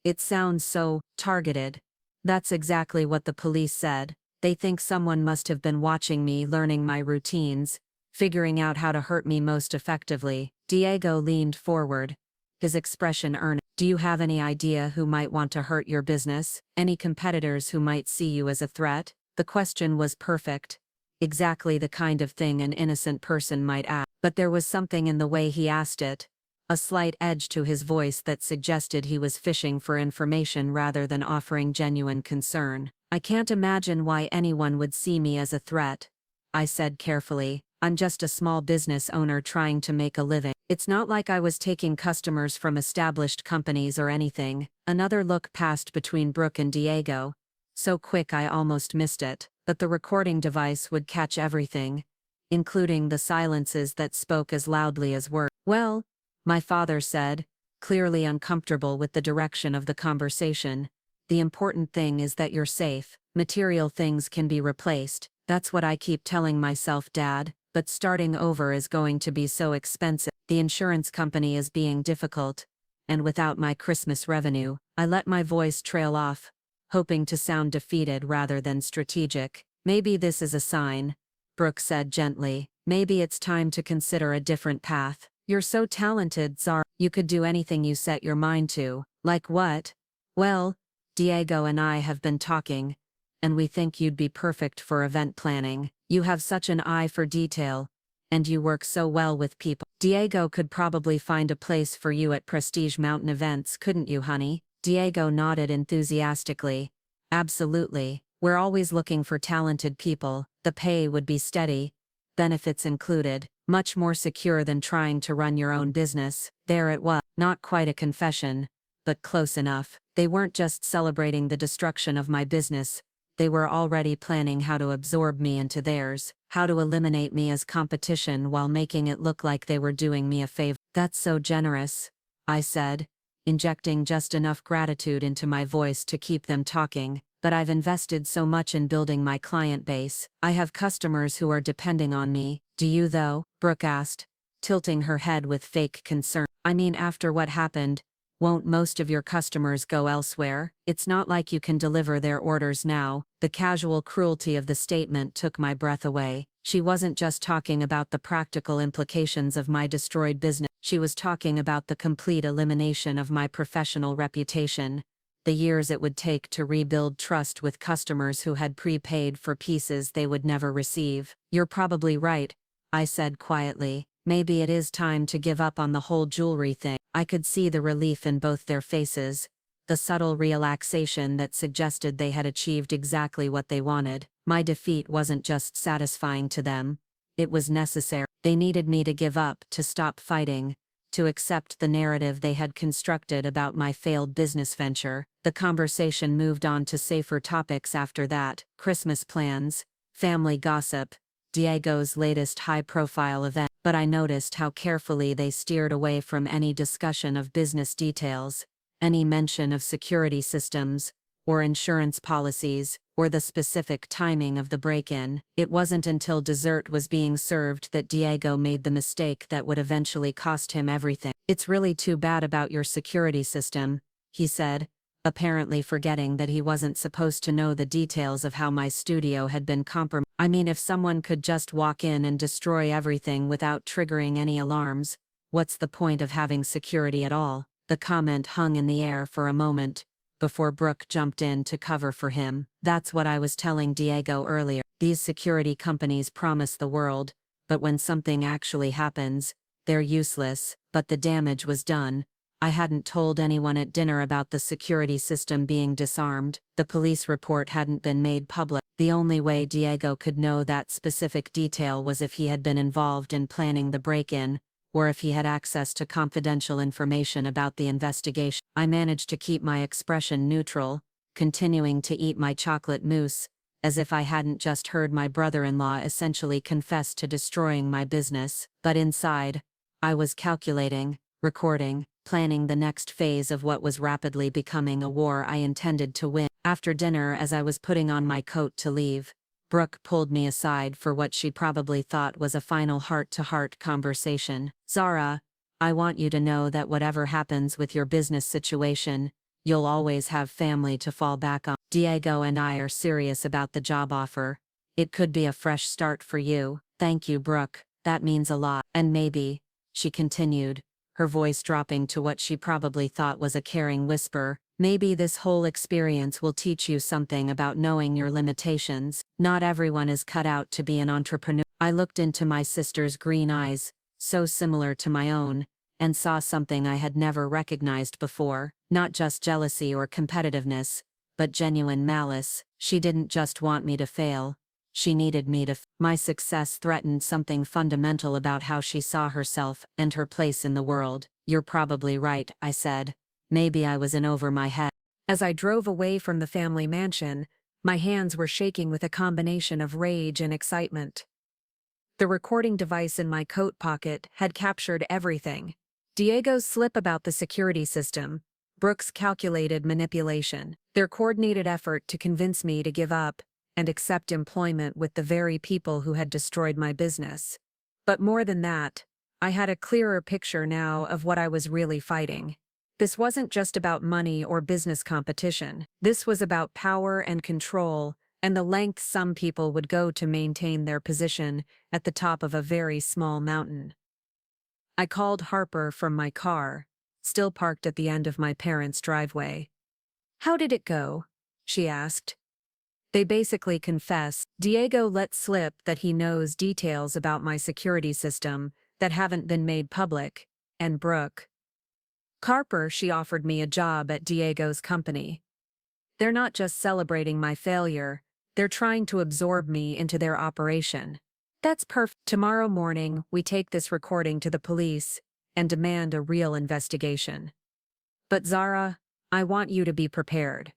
It sounds so targeted." "That's exactly what the police said. They think someone must have been watching me, learning my routines, figuring out how to hurt me most effectively." Diego leaned forward, his expression earnest. "Do you have any idea who might want to hurt your business? Any competitors who might see you as a threat?" The question was perfect, exactly the kind of thing an innocent person might ask. But there was something in the way he asked it, a slight edge to his voice that suggested he was fishing for information rather than offering genuine concern. "I can't imagine why anyone would see me as a threat," I said carefully. "I'm just a small business owner trying to make a living. It's not like I was taking customers from established companies or anything." Another look passed between Brooke and Diego, so quick I almost missed it. But the recording device would catch everything, including the silences that spoke as loudly as words. "Well," my father said, clearly uncomfortable with the direction of the conversation, "the important thing is that you're safe. Material things can be replaced. That's what I keep telling myself, Dad, but starting over is going to be so expensive. The insurance company is being difficult, and without my Christmas revenue." I let my voice trail off, hoping to sound defeated rather than strategic. "Maybe this is a sign," Brooke said gently. "Maybe it's time to consider a different path. You're so talented, Zara. You could do anything you set your mind to." "Like what?" "Well, Diego and I have been talking, and we think you'd be perfect for event planning. You have such an eye for detail, and you work so well with people. Diego could probably find a place for you at Prestige Mountain events, couldn't you, honey?" Diego nodded enthusiastically. "Absolutely. We're always looking for talented people. The pay would be steady, benefits included, much more secure than trying to run your own business. There it was, not quite a confession, but close enough. They weren't just celebrating the destruction of my business, they were already planning how to absorb me into theirs, how to eliminate me as competition while making it look like they were doing me a favor. That's so generous, I said, injecting just enough gratitude into my voice to keep them talking. But I've invested so much in building my client base. I have customers who are depending on me. Do you though? Brooke asked, tilting her head with fake concern. I mean, after what happened, won't most of your customers go elsewhere? It's not like you can deliver their orders now. The casual cruelty of the statement took my breath away. She wasn't just talking about the practical implications of my destroyed business. She was talking about the complete elimination of my professional reputation. The years it would take to rebuild trust with customers who had prepaid for pieces they would never receive. You're probably right, I said quietly. Maybe it is time to give up on the whole jewelry thing. I could see the relief in both their faces, the subtle relaxation that suggested they had achieved exactly what they wanted. My defeat wasn't just satisfying to them, it was necessary. They needed me to give up, to stop fighting, to accept the narrative they had constructed about my failed business venture. The conversation moved on to safer topics after that: Christmas plans, family gossip, Diego's latest high-profile event. But I noticed how carefully they steered away from any discussion of business details, any mention of security systems, or insurance policies, or the specific timing of the break-in. It wasn't until dessert was being served that Diego made the mistake that would eventually cost him everything. It's really too bad about your security system, he said, apparently forgetting that he wasn't supposed to know the details of how my studio had been compromised. I mean, if someone could just walk in and destroy everything without triggering any alarms, what's the point of having security at all? The comment hung in the air for a moment, before Brooke jumped in to cover for him. That's what I was telling Diego earlier. These security companies promise the world, but when something actually happens, they're useless. But the damage was done. I hadn't told anyone at dinner about the security system being disarmed. The police report hadn't been made public. The only way Diego could know that specific detail was if he had been involved in planning the break-in, or if he had access to confidential information about the investigation. I managed to keep my expression neutral, continuing to eat my chocolate mousse, as if I hadn't just heard my brother-in-law essentially confess to destroying my business. But inside, I was calculating, recording, planning the next phase of what was rapidly becoming a war I intended to win. After dinner, as I was putting on my coat to leave, Brooke pulled me aside for what she probably thought was a final heart-to-heart conversation. Zara, I want you to know that whatever happens with your business situation, you'll always have family to fall back on. Diego and I are serious about the job offer. It could be a fresh start for you. Thank you, Brooke. That means a lot. And maybe, she continued, her voice dropping to what she probably thought was a caring whisper, maybe this whole experience will teach you something about knowing your limitations. Not everyone is cut out to be an entrepreneur. I looked into my sister's green eyes, so similar to my own, and saw something I had never recognized before. Not just jealousy or competitiveness, but genuine malice. She didn't just want me to fail. She needed me to. My success threatened something fundamental about how she saw herself and her place in the world. You're probably right, I said. Maybe I was in over my head. As I drove away from the family mansion, my hands were shaking with a combination of rage and excitement. The recording device in my coat pocket had captured everything. Diego's slip about the security system, Brooke's calculated manipulation, their coordinated effort to convince me to give up and accept employment with the very people who had destroyed my business. But more than that, I had a clearer picture now of what I was really fighting. This wasn't just about money or business competition. This was about power and control, and the lengths some people would go to maintain their position at the top of a very small mountain. I called Harper from my car, still parked at the end of my parents' driveway. "How did it go?" she asked. They basically confess. Diego let slip that he knows details about my security system that haven't been made public, and Brooke. Harper, she offered me a job at Diego's company. They're not just celebrating my failure, they're trying to absorb me into their operation. That's perfect. Tomorrow morning, we take this recording to the police and demand a real investigation. But Zara, I want you to be prepared.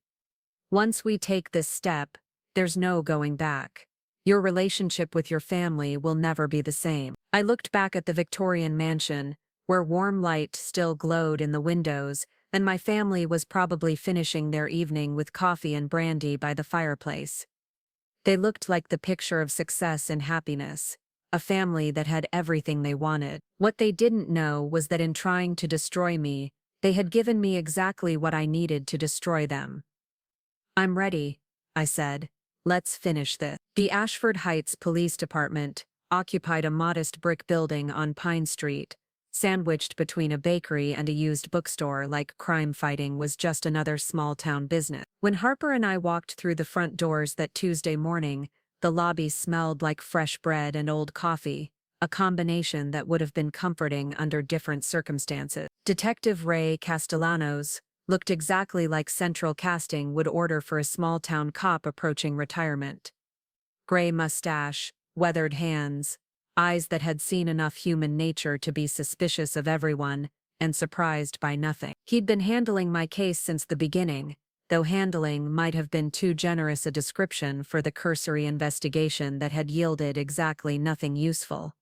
Once we take this step, there's no going back. Your relationship with your family will never be the same. I looked back at the Victorian mansion, where warm light still glowed in the windows, and my family was probably finishing their evening with coffee and brandy by the fireplace. They looked like the picture of success and happiness, a family that had everything they wanted. What they didn't know was that in trying to destroy me, they had given me exactly what I needed to destroy them. I'm ready, I said. Let's finish this. The Ashford Heights Police Department occupied a modest brick building on Pine Street, sandwiched between a bakery and a used bookstore like crime fighting was just another small-town business. When Harper and I walked through the front doors that Tuesday morning, the lobby smelled like fresh bread and old coffee, a combination that would have been comforting under different circumstances. Detective Ray Castellanos looked exactly like Central Casting would order for a small-town cop approaching retirement. Gray mustache, weathered hands, eyes that had seen enough human nature to be suspicious of everyone and surprised by nothing. He'd been handling my case since the beginning, though handling might have been too generous a description for the cursory investigation that had yielded exactly nothing useful.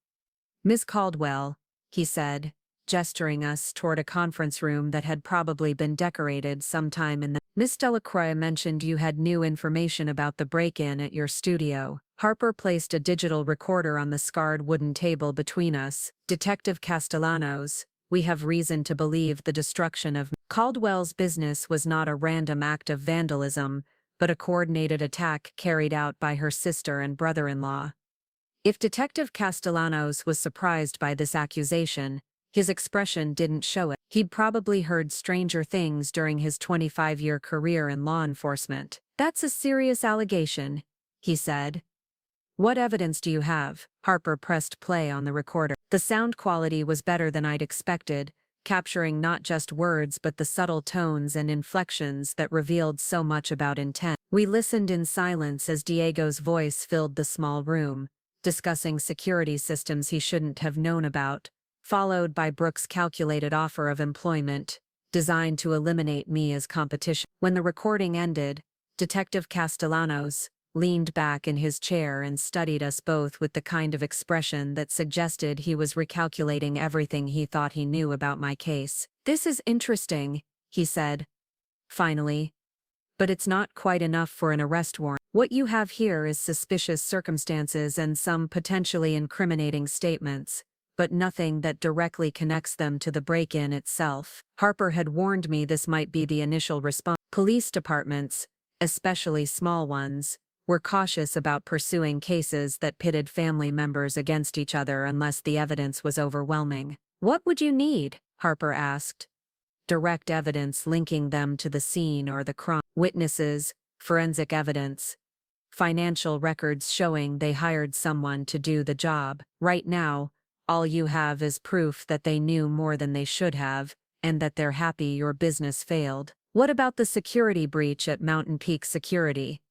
Miss Caldwell, he said, gesturing us toward a conference room that had probably been decorated sometime in the— Miss Delacroix mentioned you had new information about the break-in at your studio. Harper placed a digital recorder on the scarred wooden table between us. Detective Castellanos, we have reason to believe the destruction of Caldwell's business was not a random act of vandalism, but a coordinated attack carried out by her sister and brother-in-law. If Detective Castellanos was surprised by this accusation, his expression didn't show it. He'd probably heard stranger things during his 25-year career in law enforcement. That's a serious allegation, he said. What evidence do you have? Harper pressed play on the recorder. The sound quality was better than I'd expected, capturing not just words but the subtle tones and inflections that revealed so much about intent. We listened in silence as Diego's voice filled the small room, discussing security systems he shouldn't have known about, followed by Brooks' calculated offer of employment, designed to eliminate me as competition. When the recording ended, Detective Castellanos leaned back in his chair and studied us both with the kind of expression that suggested he was recalculating everything he thought he knew about my case. This is interesting, he said, finally. But it's not quite enough for an arrest warrant. What you have here is suspicious circumstances and some potentially incriminating statements, but nothing that directly connects them to the break-in itself. Harper had warned me this might be the initial response. Police departments, especially small ones, were cautious about pursuing cases that pitted family members against each other unless the evidence was overwhelming. What would you need? Harper asked. Direct evidence linking them to the scene or the crime. Witnesses, forensic evidence, financial records showing they hired someone to do the job. Right now, all you have is proof that they knew more than they should have, and that they're happy your business failed. What about the security breach at Mountain Peak Security?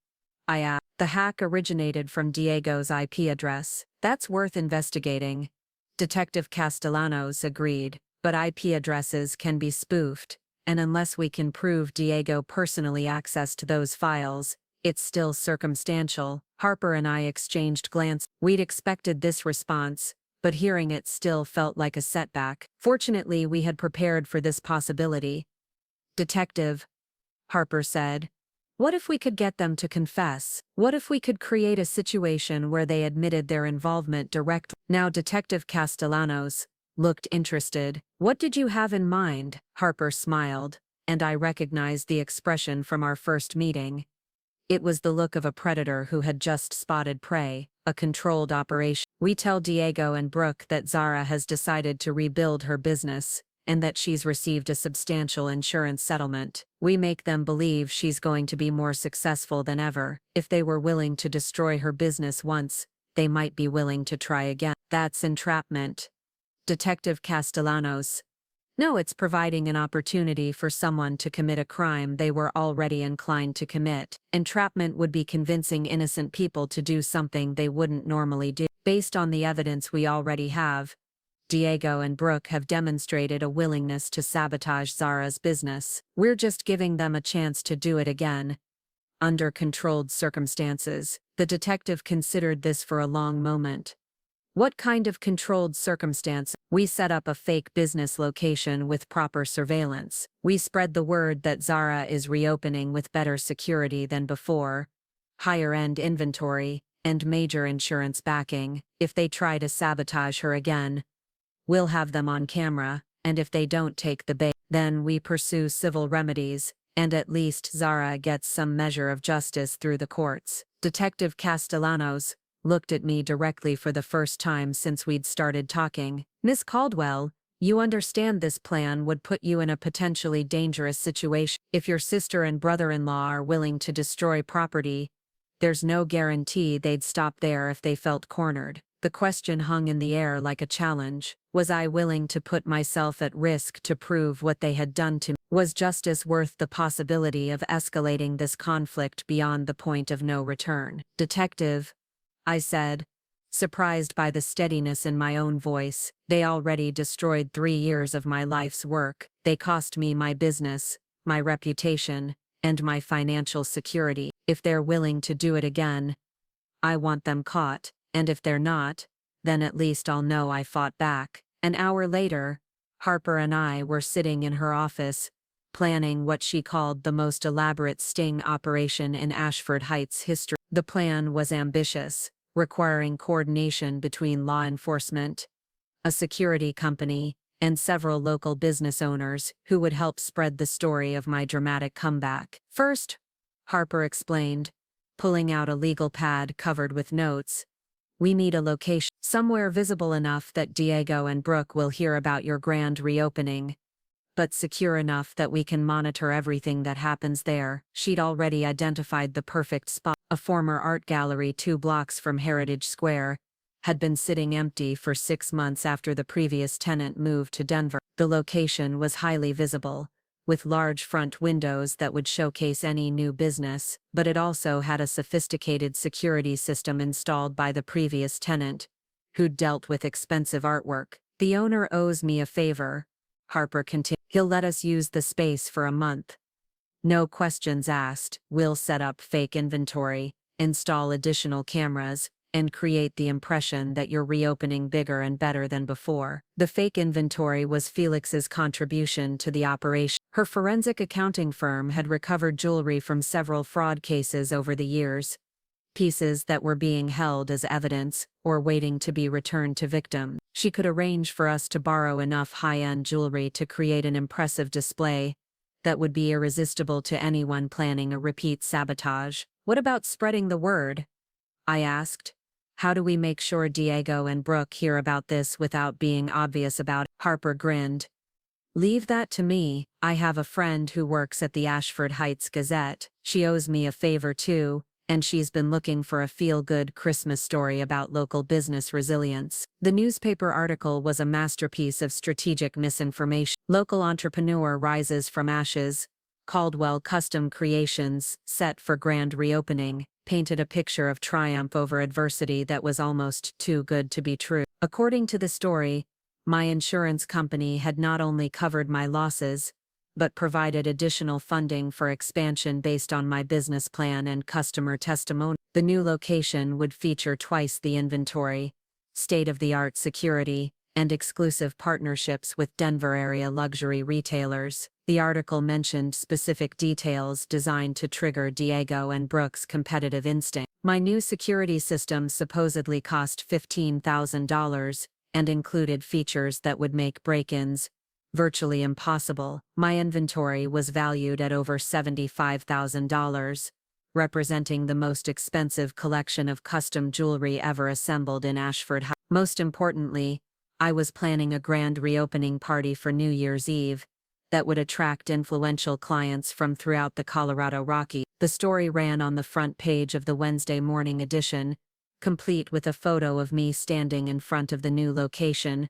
I asked. The hack originated from Diego's IP address. That's worth investigating. Detective Castellanos agreed, but IP addresses can be spoofed, and unless we can prove Diego personally accessed those files, it's still circumstantial. Harper and I exchanged glances. We'd expected this response, but hearing it still felt like a setback. Fortunately, we had prepared for this possibility. Detective, Harper said, what if we could get them to confess? What if we could create a situation where they admitted their involvement directly? Now Detective Castellanos looked interested. What did you have in mind? Harper smiled, and I recognized the expression from our first meeting. It was the look of a predator who had just spotted prey, a controlled operation. We tell Diego and Brooke that Zara has decided to rebuild her business, and that she's received a substantial insurance settlement. We make them believe she's going to be more successful than ever. If they were willing to destroy her business once, they might be willing to try again. That's entrapment. Detective Castellanos No, it's providing an opportunity for someone to commit a crime they were already inclined to commit. Entrapment would be convincing innocent people to do something they wouldn't normally do. Based on the evidence we already have, Diego and Brooke have demonstrated a willingness to sabotage Zara's business. We're just giving them a chance to do it again, under controlled circumstances. The detective considered this for a long moment. What kind of controlled circumstance? We set up a fake business location with proper surveillance. We spread the word that Zara is reopening with better security than before, higher-end inventory, and major insurance backing. If they try to sabotage her again, we'll have them on camera, and if they don't take the bait, then we pursue civil remedies, and at least Zara gets some measure of justice through the courts. Detective Castellanos looked at me directly for the first time since we'd started talking. Miss Caldwell, you understand this plan would put you in a potentially dangerous situation. If your sister and brother-in-law are willing to destroy property, there's no guarantee they'd stop there if they felt cornered. The question hung in the air like a challenge. Was I willing to put myself at risk to prove what they had done to me? Was justice worth the possibility of escalating this conflict beyond the point of no return? Detective, I said, surprised by the steadiness in my own voice. They already destroyed 3 years of my life's work. They cost me my business, my reputation, and my financial security. If they're willing to do it again, I want them caught. And if they're not, then at least I'll know I fought back. An hour later, Harper and I were sitting in her office, planning what she called the most elaborate sting operation in Ashford Heights history. The plan was ambitious, requiring coordination between law enforcement, a security company, and several local business owners who would help spread the story of my dramatic comeback. First, Harper explained, pulling out a legal pad covered with notes, we need a location somewhere visible enough that Diego and Brooke will hear about your grand reopening, but secure enough that we can monitor everything that happens there. She'd already identified the perfect spot. A former art gallery 2 blocks from Heritage Square had been sitting empty for 6 months after the previous tenant moved to Denver. The location was highly visible, with large front windows that would showcase any new business, but it also had a sophisticated security system installed by the previous tenant, who'd dealt with expensive artwork. The owner owes me a favor, Harper continued. He'll let us use the space for a month. No questions asked. We'll set up fake inventory, install additional cameras, and create the impression that you're reopening bigger and better than before. The fake inventory was Felix's contribution to the operation. Her forensic accounting firm had recovered jewelry from several fraud cases over the years, pieces that were being held as evidence or waiting to be returned to victims. She could arrange for us to borrow enough high-end jewelry to create an impressive display that would be irresistible to anyone planning a repeat sabotage. What about spreading the word? I asked. How do we make sure Diego and Brooke hear about this without being obvious about it? Harper grinned. Leave that to me. I have a friend who works at the Ashford Heights Gazette. She owes me a favor too, and she's been looking for a feel-good Christmas story about local business resilience. The newspaper article was a masterpiece of strategic misinformation. Local entrepreneur rises from ashes. Caldwell Custom Creations, set for grand reopening, painted a picture of triumph over adversity that was almost too good to be true. According to the story, my insurance company had not only covered my losses, but provided additional funding for expansion based on my business plan and customer testimony. The new location would feature twice the inventory, state-of-the-art security, and exclusive partnerships with Denver area luxury retailers. The article mentioned specific details designed to trigger Diego and Brooke's competitive instinct. My new security system supposedly cost $15,000 and included features that would make break-ins virtually impossible. My inventory was valued at over $75,000, representing the most expensive collection of custom jewelry ever assembled in Ashford Heights. Most importantly, I was planning a grand reopening party for New Year's Eve that would attract influential clients from throughout the Colorado Rockies. The story ran on the front page of the Wednesday morning edition, complete with a photo of me standing in front of the new location,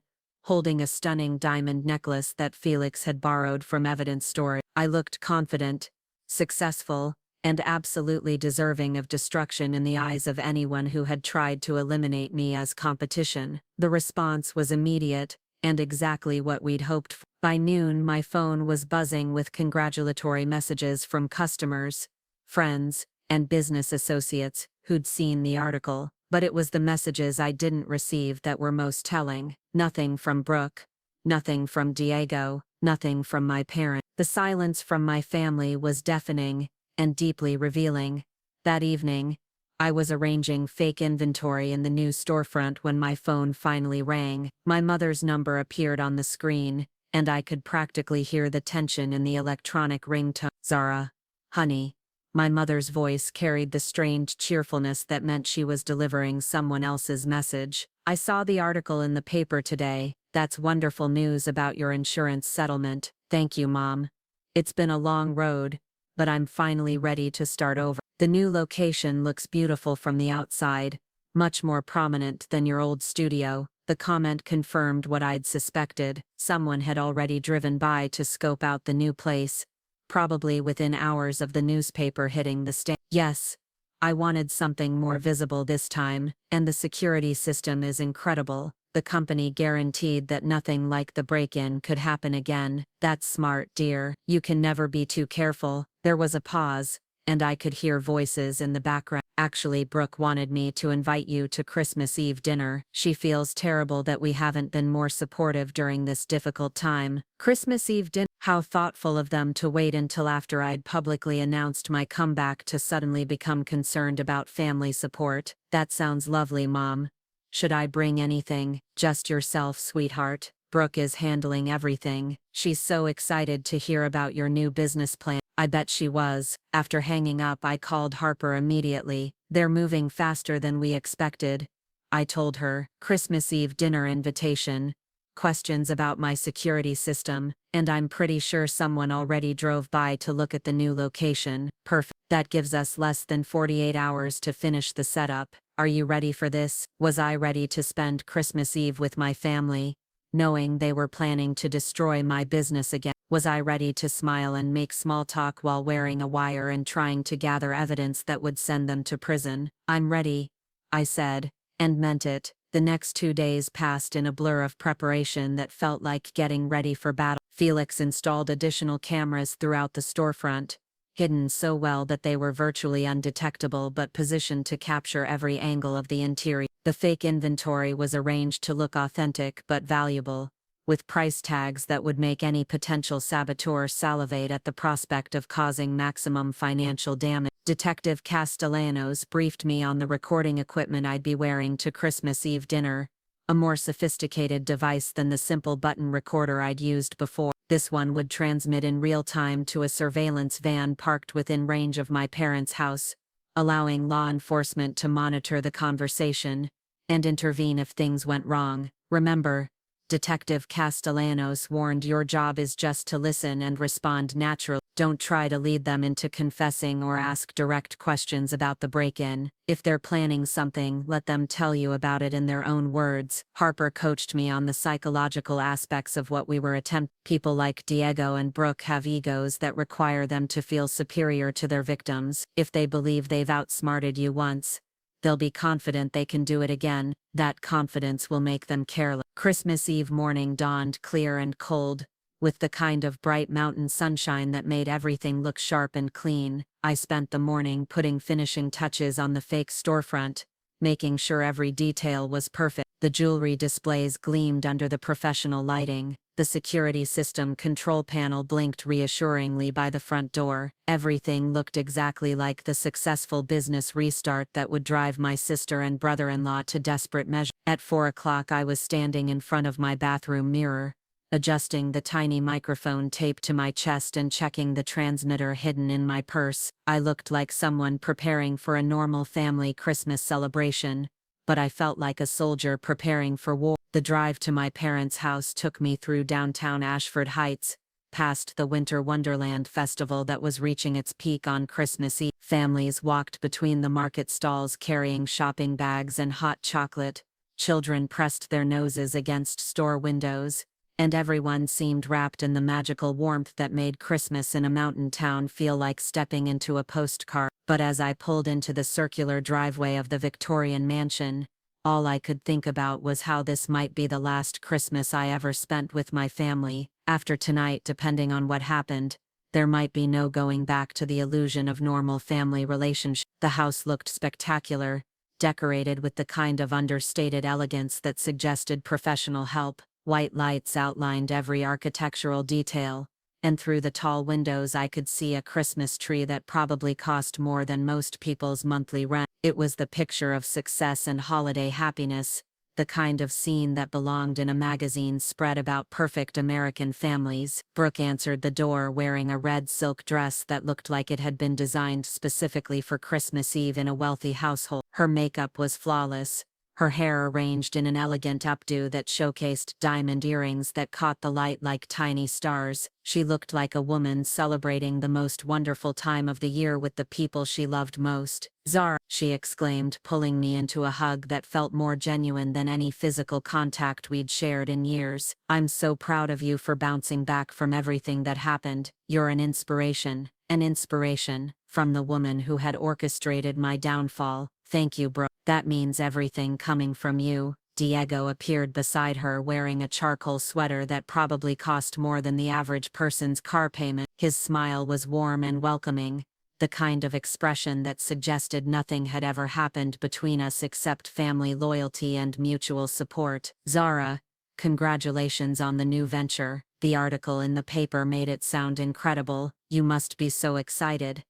holding a stunning diamond necklace that Felix had borrowed from evidence storage. I looked confident, successful, and absolutely deserving of destruction in the eyes of anyone who had tried to eliminate me as competition. The response was immediate, and exactly what we'd hoped for. By noon, my phone was buzzing with congratulatory messages from customers, friends, and business associates who'd seen the article. But it was the messages I didn't receive that were most telling. Nothing from Brooke, nothing from Diego, nothing from my parents. The silence from my family was deafening and deeply revealing. That evening, I was arranging fake inventory in the new storefront when my phone finally rang. My mother's number appeared on the screen, and I could practically hear the tension in the electronic ringtone. Zara, honey. My mother's voice carried the strange cheerfulness that meant she was delivering someone else's message. I saw the article in the paper today. That's wonderful news about your insurance settlement. Thank you, Mom. It's been a long road, but I'm finally ready to start over. The new location looks beautiful from the outside, much more prominent than your old studio. The comment confirmed what I'd suspected. Someone had already driven by to scope out the new place, probably within hours of the newspaper hitting the stand. Yes, I wanted something more visible this time, and the security system is incredible. The company guaranteed that nothing like the break-in could happen again. That's smart, dear. You can never be too careful. There was a pause, and I could hear voices in the background. Actually, Brooke wanted me to invite you to Christmas Eve dinner. She feels terrible that we haven't been more supportive during this difficult time. Christmas Eve dinner? How thoughtful of them to wait until after I'd publicly announced my comeback to suddenly become concerned about family support. That sounds lovely, Mom. Should I bring anything? Just yourself, sweetheart. Brooke is handling everything. She's so excited to hear about your new business plan. I bet she was. After hanging up, I called Harper immediately. They're moving faster than we expected. I told her. Christmas Eve dinner invitation, questions about my security system, and I'm pretty sure someone already drove by to look at the new location. Perfect. That gives us less than 48 hours to finish the setup. Are you ready for this? Was I ready to spend Christmas Eve with my family, knowing they were planning to destroy my business again? Was I ready to smile and make small talk while wearing a wire and trying to gather evidence that would send them to prison? I'm ready, I said, and meant it. The next 2 days passed in a blur of preparation that felt like getting ready for battle. Felix installed additional cameras throughout the storefront, hidden so well that they were virtually undetectable but positioned to capture every angle of the interior. The fake inventory was arranged to look authentic but valuable, with price tags that would make any potential saboteur salivate at the prospect of causing maximum financial damage. Detective Castellanos briefed me on the recording equipment I'd be wearing to Christmas Eve dinner, a more sophisticated device than the simple button recorder I'd used before. This one would transmit in real time to a surveillance van parked within range of my parents' house, allowing law enforcement to monitor the conversation and intervene if things went wrong. Remember, Detective Castellanos warned, your job is just to listen and respond naturally. Don't try to lead them into confessing or ask direct questions about the break-in. If they're planning something, let them tell you about it in their own words. Harper coached me on the psychological aspects of what we were attempting. People like Diego and Brooke have egos that require them to feel superior to their victims. If they believe they've outsmarted you once, they'll be confident they can do it again. That confidence will make them careless. Christmas Eve morning dawned clear and cold, with the kind of bright mountain sunshine that made everything look sharp and clean. I spent the morning putting finishing touches on the fake storefront, making sure every detail was perfect. The jewelry displays gleamed under the professional lighting. The security system control panel blinked reassuringly by the front door. Everything looked exactly like the successful business restart that would drive my sister and brother-in-law to desperate measures. At 4 o'clock, I was standing in front of my bathroom mirror, adjusting the tiny microphone taped to my chest and checking the transmitter hidden in my purse. I looked like someone preparing for a normal family Christmas celebration, but I felt like a soldier preparing for war. The drive to my parents' house took me through downtown Ashford Heights, past the Winter Wonderland Festival that was reaching its peak on Christmas Eve. Families walked between the market stalls carrying shopping bags and hot chocolate, Children pressed their noses against store windows, and everyone seemed wrapped in the magical warmth that made Christmas in a mountain town feel like stepping into a postcard. But as I pulled into the circular driveway of the Victorian mansion, all I could think about was how this might be the last Christmas I ever spent with my family. After tonight, depending on what happened, there might be no going back to the illusion of normal family relationships. The house looked spectacular, decorated with the kind of understated elegance that suggested professional help. White lights outlined every architectural detail, and through the tall windows I could see a Christmas tree that probably cost more than most people's monthly rent. It was the picture of success and holiday happiness, the kind of scene that belonged in a magazine spread about perfect American families. Brooke answered the door wearing a red silk dress that looked like it had been designed specifically for Christmas Eve in a wealthy household. Her makeup was flawless, her hair arranged in an elegant updo that showcased diamond earrings that caught the light like tiny stars. She looked like a woman celebrating the most wonderful time of the year with the people she loved most. "Zara," she exclaimed, pulling me into a hug that felt more genuine than any physical contact we'd shared in years. "I'm so proud of you for bouncing back from everything that happened. You're an inspiration." An inspiration, from the woman who had orchestrated my downfall. "Thank you, Brooke. That means everything coming from you." Diego appeared beside her wearing a charcoal sweater that probably cost more than the average person's car payment. His smile was warm and welcoming, the kind of expression that suggested nothing had ever happened between us except family loyalty and mutual support. "Zara, congratulations on the new venture. The article in the paper made it sound incredible. You must be so excited."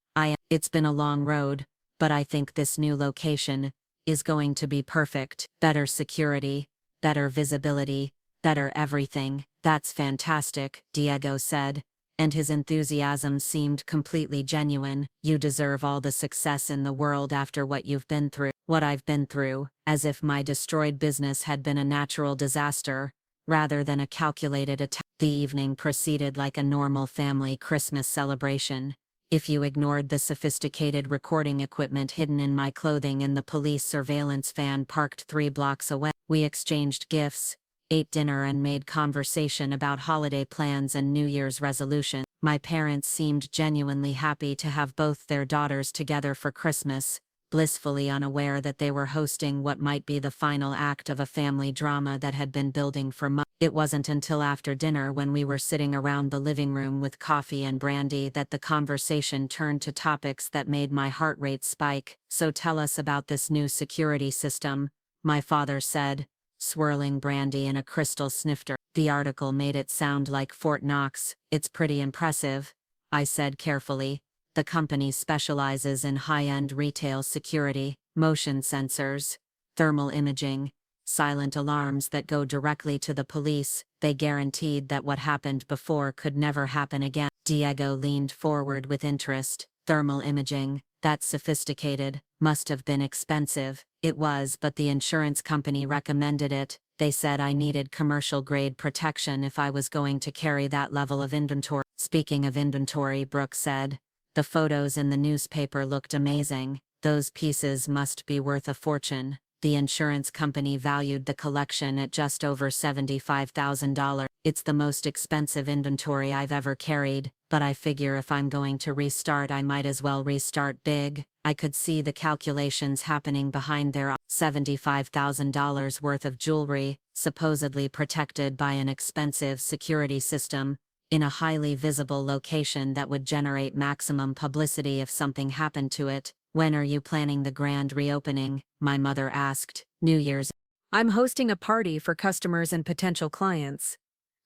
It's been a long road, but I think this new location is going to be perfect. Better security, better visibility, better everything." "That's fantastic," Diego said, and his enthusiasm seemed completely genuine. "You deserve all the success in the world after what you've been through." "What I've been through," as if my destroyed business had been a natural disaster, rather than a calculated attack. The evening proceeded like a normal family Christmas celebration. If you ignored the sophisticated recording equipment hidden in my clothing and the police surveillance van parked 3 blocks away. We exchanged gifts, ate dinner and made conversation about holiday plans and New Year's resolutions. My parents seemed genuinely happy to have both their daughters together for Christmas, blissfully unaware that they were hosting what might be the final act of a family drama that had been building for months. It wasn't until after dinner, when we were sitting around the living room with coffee and brandy, that the conversation turned to topics that made my heart rate spike. "So tell us about this new security system," my father said, swirling brandy in a crystal snifter. "The article made it sound like Fort Knox." "It's pretty impressive," I said carefully. "The company specializes in high-end retail security, motion sensors, thermal imaging, silent alarms that go directly to the police. They guaranteed that what happened before could never happen again." Diego leaned forward with interest. "Thermal imaging, that's sophisticated, must have been expensive." "It was, but the insurance company recommended it. They said I needed commercial-grade protection if I was going to carry that level of inventory." "Speaking of inventory," Brooke said, "the photos in the newspaper looked amazing. Those pieces must be worth a fortune." The insurance company valued the collection at just over $75,000. "It's the most expensive inventory I've ever carried, but I figure if I'm going to restart, I might as well restart big." I could see the calculations happening behind their eyes. $75,000 worth of jewelry, supposedly protected by an expensive security system, in a highly visible location that would generate maximum publicity if something happened to it. "When are you planning the grand reopening?" my mother asked. "New Year's." I'm hosting a party for customers and potential clients.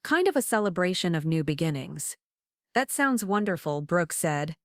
Kind of a celebration of new beginnings. "That sounds wonderful," Brooke said.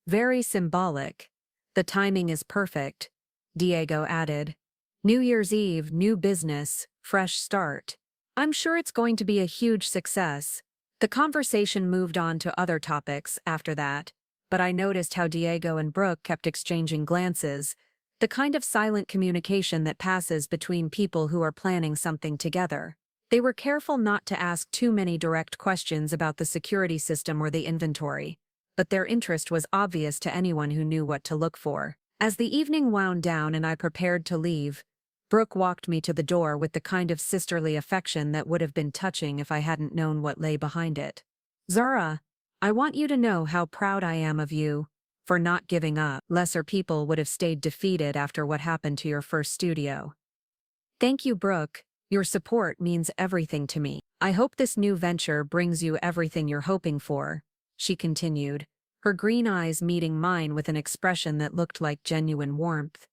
Very symbolic. The timing is perfect, Diego added. New Year's Eve, new business, fresh start. I'm sure it's going to be a huge success. The conversation moved on to other topics after that, but I noticed how Diego and Brooke kept exchanging glances, the kind of silent communication that passes between people who are planning something together. They were careful not to ask too many direct questions about the security system or the inventory, but their interest was obvious to anyone who knew what to look for. As the evening wound down and I prepared to leave, Brooke walked me to the door with the kind of sisterly affection that would have been touching if I hadn't known what lay behind it. Zara, I want you to know how proud I am of you for not giving up. Lesser people would have stayed defeated after what happened to your first studio. Thank you, Brooke. Your support means everything to me. I hope this new venture brings you everything you're hoping for, she continued, her green eyes meeting mine with an expression that looked like genuine warmth.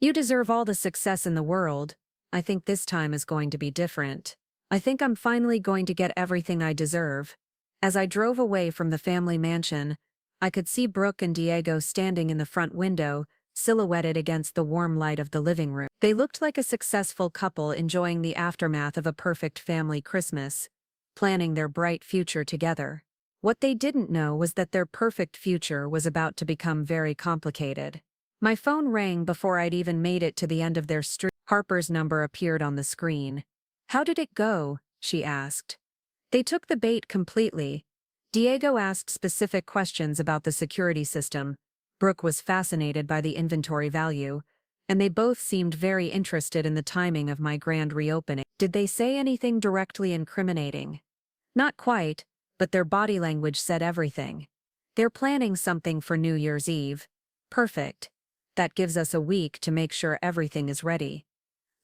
You deserve all the success in the world. I think this time is going to be different. I think I'm finally going to get everything I deserve. As I drove away from the family mansion, I could see Brooke and Diego standing in the front window, silhouetted against the warm light of the living room. They looked like a successful couple enjoying the aftermath of a perfect family Christmas, planning their bright future together. What they didn't know was that their perfect future was about to become very complicated. My phone rang before I'd even made it to the end of their street. Harper's number appeared on the screen. How did it go? She asked. They took the bait completely. Diego asked specific questions about the security system. Brooke was fascinated by the inventory value, and they both seemed very interested in the timing of my grand reopening. Did they say anything directly incriminating? Not quite, but their body language said everything. They're planning something for New Year's Eve. Perfect. That gives us a week to make sure everything is ready.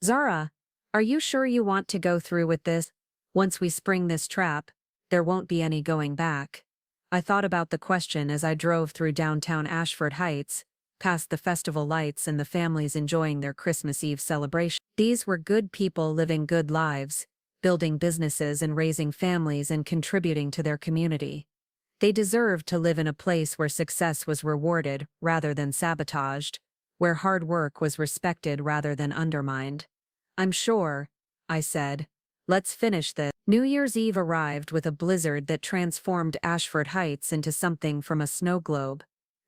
Zara, are you sure you want to go through with this? Once we spring this trap, there won't be any going back. I thought about the question as I drove through downtown Ashford Heights, past the festival lights and the families enjoying their Christmas Eve celebration. These were good people living good lives, building businesses and raising families and contributing to their community. They deserved to live in a place where success was rewarded rather than sabotaged, where hard work was respected rather than undermined. I'm sure, I said. Let's finish this. New Year's Eve arrived with a blizzard that transformed Ashford Heights into something from a snow globe.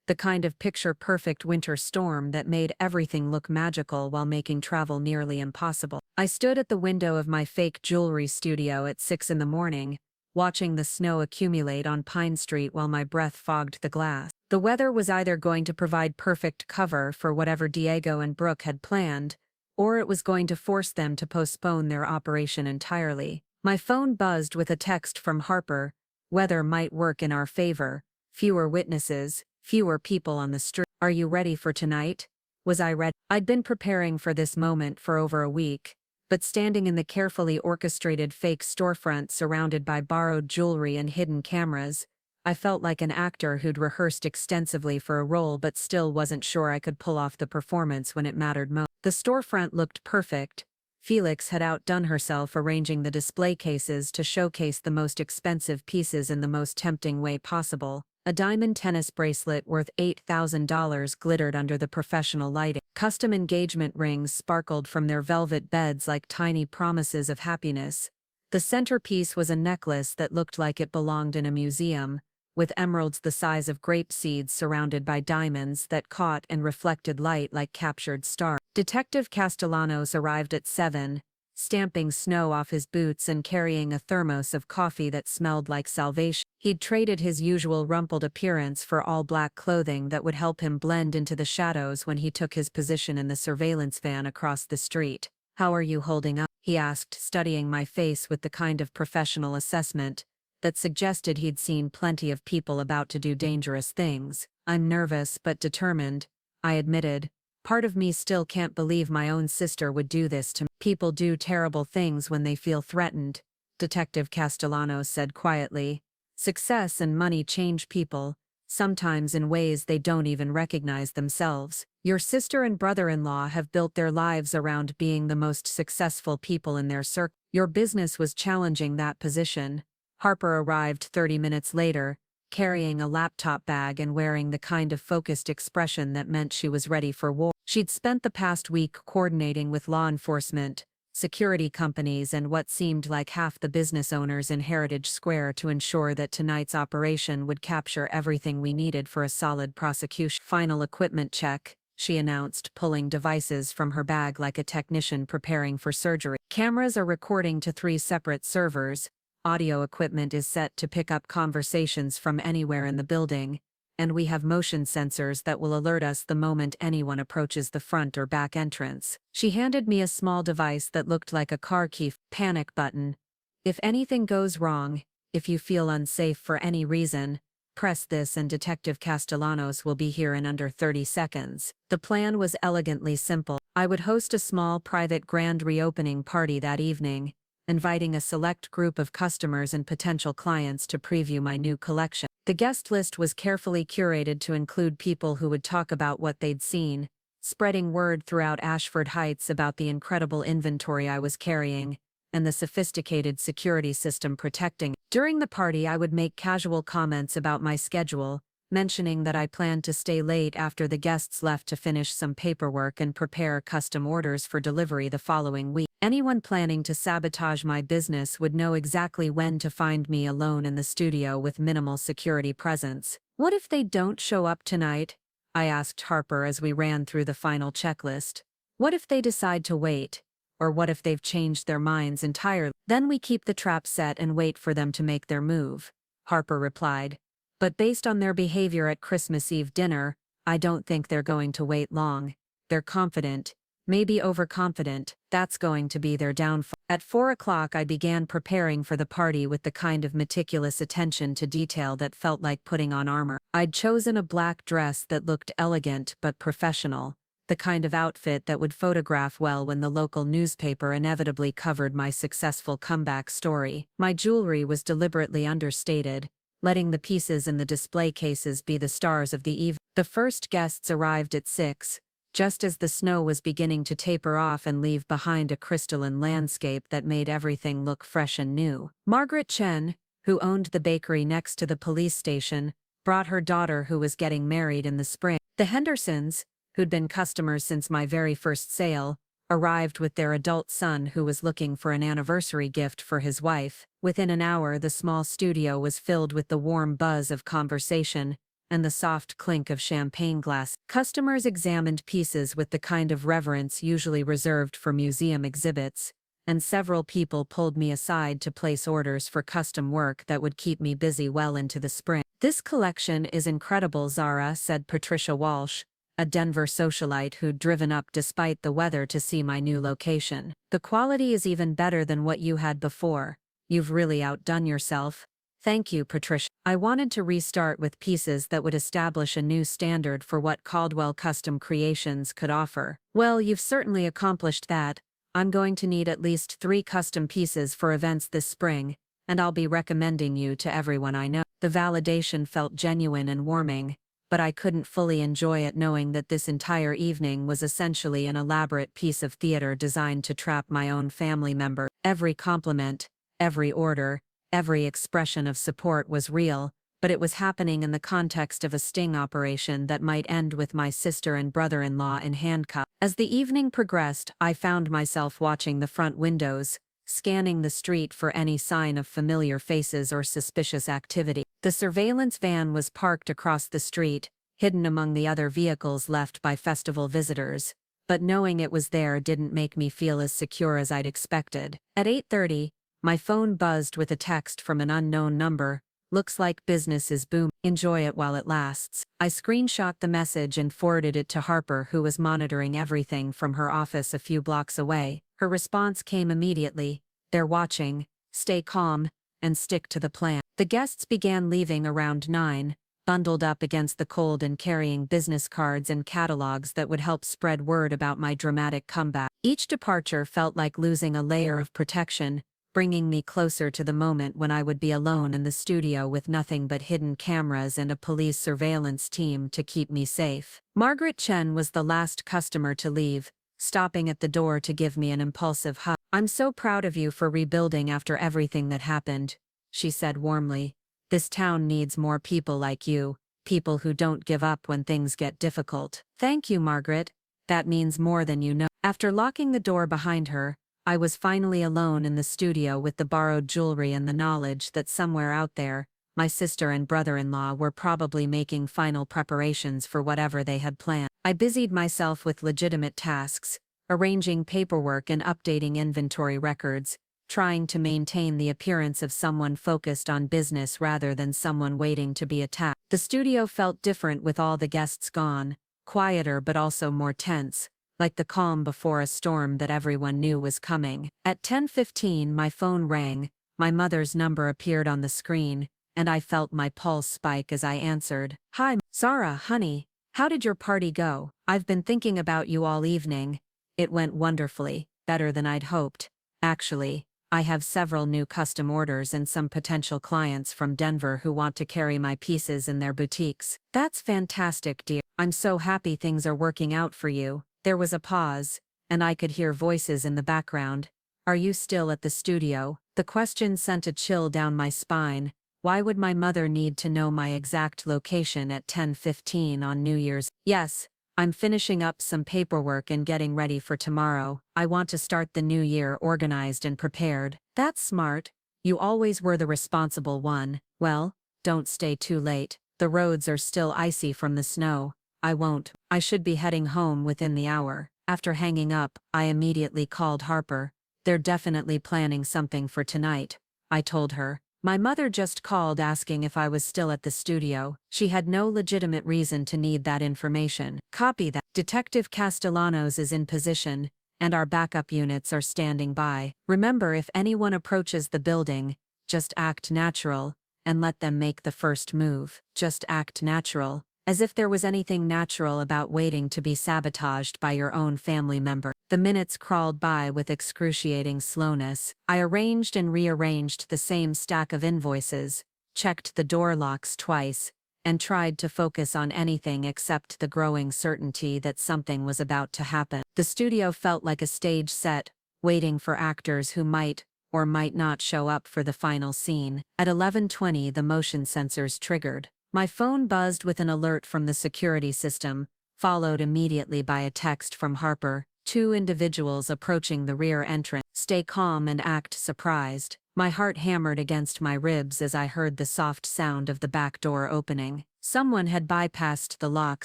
The kind of picture-perfect winter storm that made everything look magical while making travel nearly impossible. I stood at the window of my fake jewelry studio at 6 in the morning, watching the snow accumulate on Pine Street while my breath fogged the glass. The weather was either going to provide perfect cover for whatever Diego and Brooke had planned, or it was going to force them to postpone their operation entirely. My phone buzzed with a text from Harper. Weather might work in our favor. Fewer witnesses, fewer people on the street. Are you ready for tonight? Was I ready? I'd been preparing for this moment for over a week, but standing in the carefully orchestrated fake storefront surrounded by borrowed jewelry and hidden cameras, I felt like an actor who'd rehearsed extensively for a role but still wasn't sure I could pull off the performance when it mattered most. The storefront looked perfect. Felix had outdone herself arranging the display cases to showcase the most expensive pieces in the most tempting way possible. A diamond tennis bracelet worth $8,000 glittered under the professional lighting. Custom engagement rings sparkled from their velvet beds like tiny promises of happiness. The centerpiece was a necklace that looked like it belonged in a museum, with emeralds the size of grape seeds surrounded by diamonds that caught and reflected light like captured stars. Detective Castellanos arrived at 7, stamping snow off his boots and carrying a thermos of coffee that smelled like salvation. He'd traded his usual rumpled appearance for all-black clothing that would help him blend into the shadows when he took his position in the surveillance van across the street. "How are you holding up?" he asked, studying my face with the kind of professional assessment that suggested he'd seen plenty of people about to do dangerous things. "I'm nervous but determined," I admitted. "Part of me still can't believe my own sister would do this to me." "People do terrible things when they feel threatened," Detective Castellanos said quietly. "Success and money change people, sometimes in ways they don't even recognize themselves. Your sister and brother-in-law have built their lives around being the most successful people in their circle. Your business was challenging that position." Harper arrived 30 minutes later, carrying a laptop bag and wearing the kind of focused expression that meant she was ready for war. She'd spent the past week coordinating with law enforcement, security companies and what seemed like half the business owners in Heritage Square to ensure that tonight's operation would capture everything we needed for a solid prosecution. "Final equipment check," she announced, pulling devices from her bag like a technician preparing for surgery. "Cameras are recording to 3 separate servers. Audio equipment is set to pick up conversations from anywhere in the building, and we have motion sensors that will alert us the moment anyone approaches the front or back entrance. She handed me a small device that looked like a car key panic button. If anything goes wrong, if you feel unsafe for any reason, press this and Detective Castellanos will be here in under 30 seconds. The plan was elegantly simple. I would host a small private grand reopening party that evening, inviting a select group of customers and potential clients to preview my new collection. The guest list was carefully curated to include people who would talk about what they'd seen, spreading word throughout Ashford Heights about the incredible inventory I was carrying, and the sophisticated security system protecting. During the party, I would make casual comments about my schedule, mentioning that I planned to stay late after the guests left to finish some paperwork and prepare custom orders for delivery the following week. Anyone planning to sabotage my business would know exactly when to find me alone in the studio with minimal security presence. What if they don't show up tonight? I asked Harper as we ran through the final checklist. What if they decide to wait? Or what if they've changed their minds entirely? Then we keep the trap set and wait for them to make their move, Harper replied. But based on their behavior at Christmas Eve dinner, I don't think they're going to wait long. They're confident, maybe overconfident. That's going to be their downfall. At 4 o'clock I began preparing for the party with the kind of meticulous attention to detail that felt like putting on armor. I'd chosen a black dress that looked elegant but professional, the kind of outfit that would photograph well when the local newspaper inevitably covered my successful comeback story. My jewelry was deliberately understated, letting the pieces in the display cases be the stars of the evening. The first guests arrived at 6, just as the snow was beginning to taper off and leave behind a crystalline landscape that made everything look fresh and new. Margaret Chen, who owned the bakery next to the police station, brought her daughter who was getting married in the spring. The Hendersons, who'd been customers since my very first sale, arrived with their adult son who was looking for an anniversary gift for his wife. Within an hour, the small studio was filled with the warm buzz of conversation and the soft clink of champagne glass. Customers examined pieces with the kind of reverence usually reserved for museum exhibits, and several people pulled me aside to place orders for custom work that would keep me busy well into the spring. "This collection is incredible, Zara," said Patricia Walsh, a Denver socialite who'd driven up despite the weather to see my new location. "The quality is even better than what you had before. You've really outdone yourself." "Thank you, Patricia." I wanted to restart with pieces that would establish a new standard for what Caldwell Custom Creations could offer. "Well, you've certainly accomplished that. I'm going to need at least 3 custom pieces for events this spring, and I'll be recommending you to everyone I know." The validation felt genuine and warming, but I couldn't fully enjoy it knowing that this entire evening was essentially an elaborate piece of theater designed to trap my own family member. Every compliment, every order, every expression of support was real, but it was happening in the context of a sting operation that might end with my sister and brother-in-law in handcuffs. As the evening progressed, I found myself watching the front windows, scanning the street for any sign of familiar faces or suspicious activity. The surveillance van was parked across the street, hidden among the other vehicles left by festival visitors, but knowing it was there didn't make me feel as secure as I'd expected. At 8:30, my phone buzzed with a text from an unknown number. "Looks like business is booming. Enjoy it while it lasts." I screenshot the message and forwarded it to Harper, who was monitoring everything from her office a few blocks away. Her response came immediately: "They're watching. Stay calm, and stick to the plan." The guests began leaving around 9, bundled up against the cold and carrying business cards and catalogs that would help spread word about my dramatic comeback. Each departure felt like losing a layer of protection, bringing me closer to the moment when I would be alone in the studio with nothing but hidden cameras and a police surveillance team to keep me safe. Margaret Chen was the last customer to leave, stopping at the door to give me an impulsive hug. "I'm so proud of you for rebuilding after everything that happened," she said warmly. "This town needs more people like you, people who don't give up when things get difficult." "Thank you, Margaret. That means more than you know." After locking the door behind her, I was finally alone in the studio with the borrowed jewelry and the knowledge that somewhere out there, my sister and brother-in-law were probably making final preparations for whatever they had planned. I busied myself with legitimate tasks, arranging paperwork and updating inventory records, trying to maintain the appearance of someone focused on business rather than someone waiting to be attacked. The studio felt different with all the guests gone, quieter but also more tense, like the calm before a storm that everyone knew was coming. At 10:15, my phone rang, my mother's number appeared on the screen, and I felt my pulse spike as I answered. "Hi, Zara, honey. How did your party go? I've been thinking about you all evening." "It went wonderfully, better than I'd hoped. Actually, I have several new custom orders and some potential clients from Denver who want to carry my pieces in their boutiques." "That's fantastic, dear. I'm so happy things are working out for you." There was a pause, and I could hear voices in the background. "Are you still at the studio?" The question sent a chill down my spine. Why would my mother need to know my exact location at 10:15 on New Year's? "Yes, I'm finishing up some paperwork and getting ready for tomorrow. I want to start the new year organized and prepared." "That's smart. You always were the responsible one." "Well, don't stay too late. The roads are still icy from the snow." "I won't. I should be heading home within the hour." After hanging up, I immediately called Harper. "They're definitely planning something for tonight," I told her. My mother just called asking if I was still at the studio. She had no legitimate reason to need that information. "Copy that. Detective Castellanos is in position, and our backup units are standing by. Remember, if anyone approaches the building, just act natural, and let them make the first move." Just act natural. As if there was anything natural about waiting to be sabotaged by your own family member. The minutes crawled by with excruciating slowness. I arranged and rearranged the same stack of invoices, checked the door locks twice, and tried to focus on anything except the growing certainty that something was about to happen. The studio felt like a stage set, waiting for actors who might or might not show up for the final scene. At 11:20, the motion sensors triggered. My phone buzzed with an alert from the security system, followed immediately by a text from Harper. "Two individuals approaching the rear entrance. Stay calm and act surprised." My heart hammered against my ribs as I heard the soft sound of the back door opening. Someone had bypassed the lock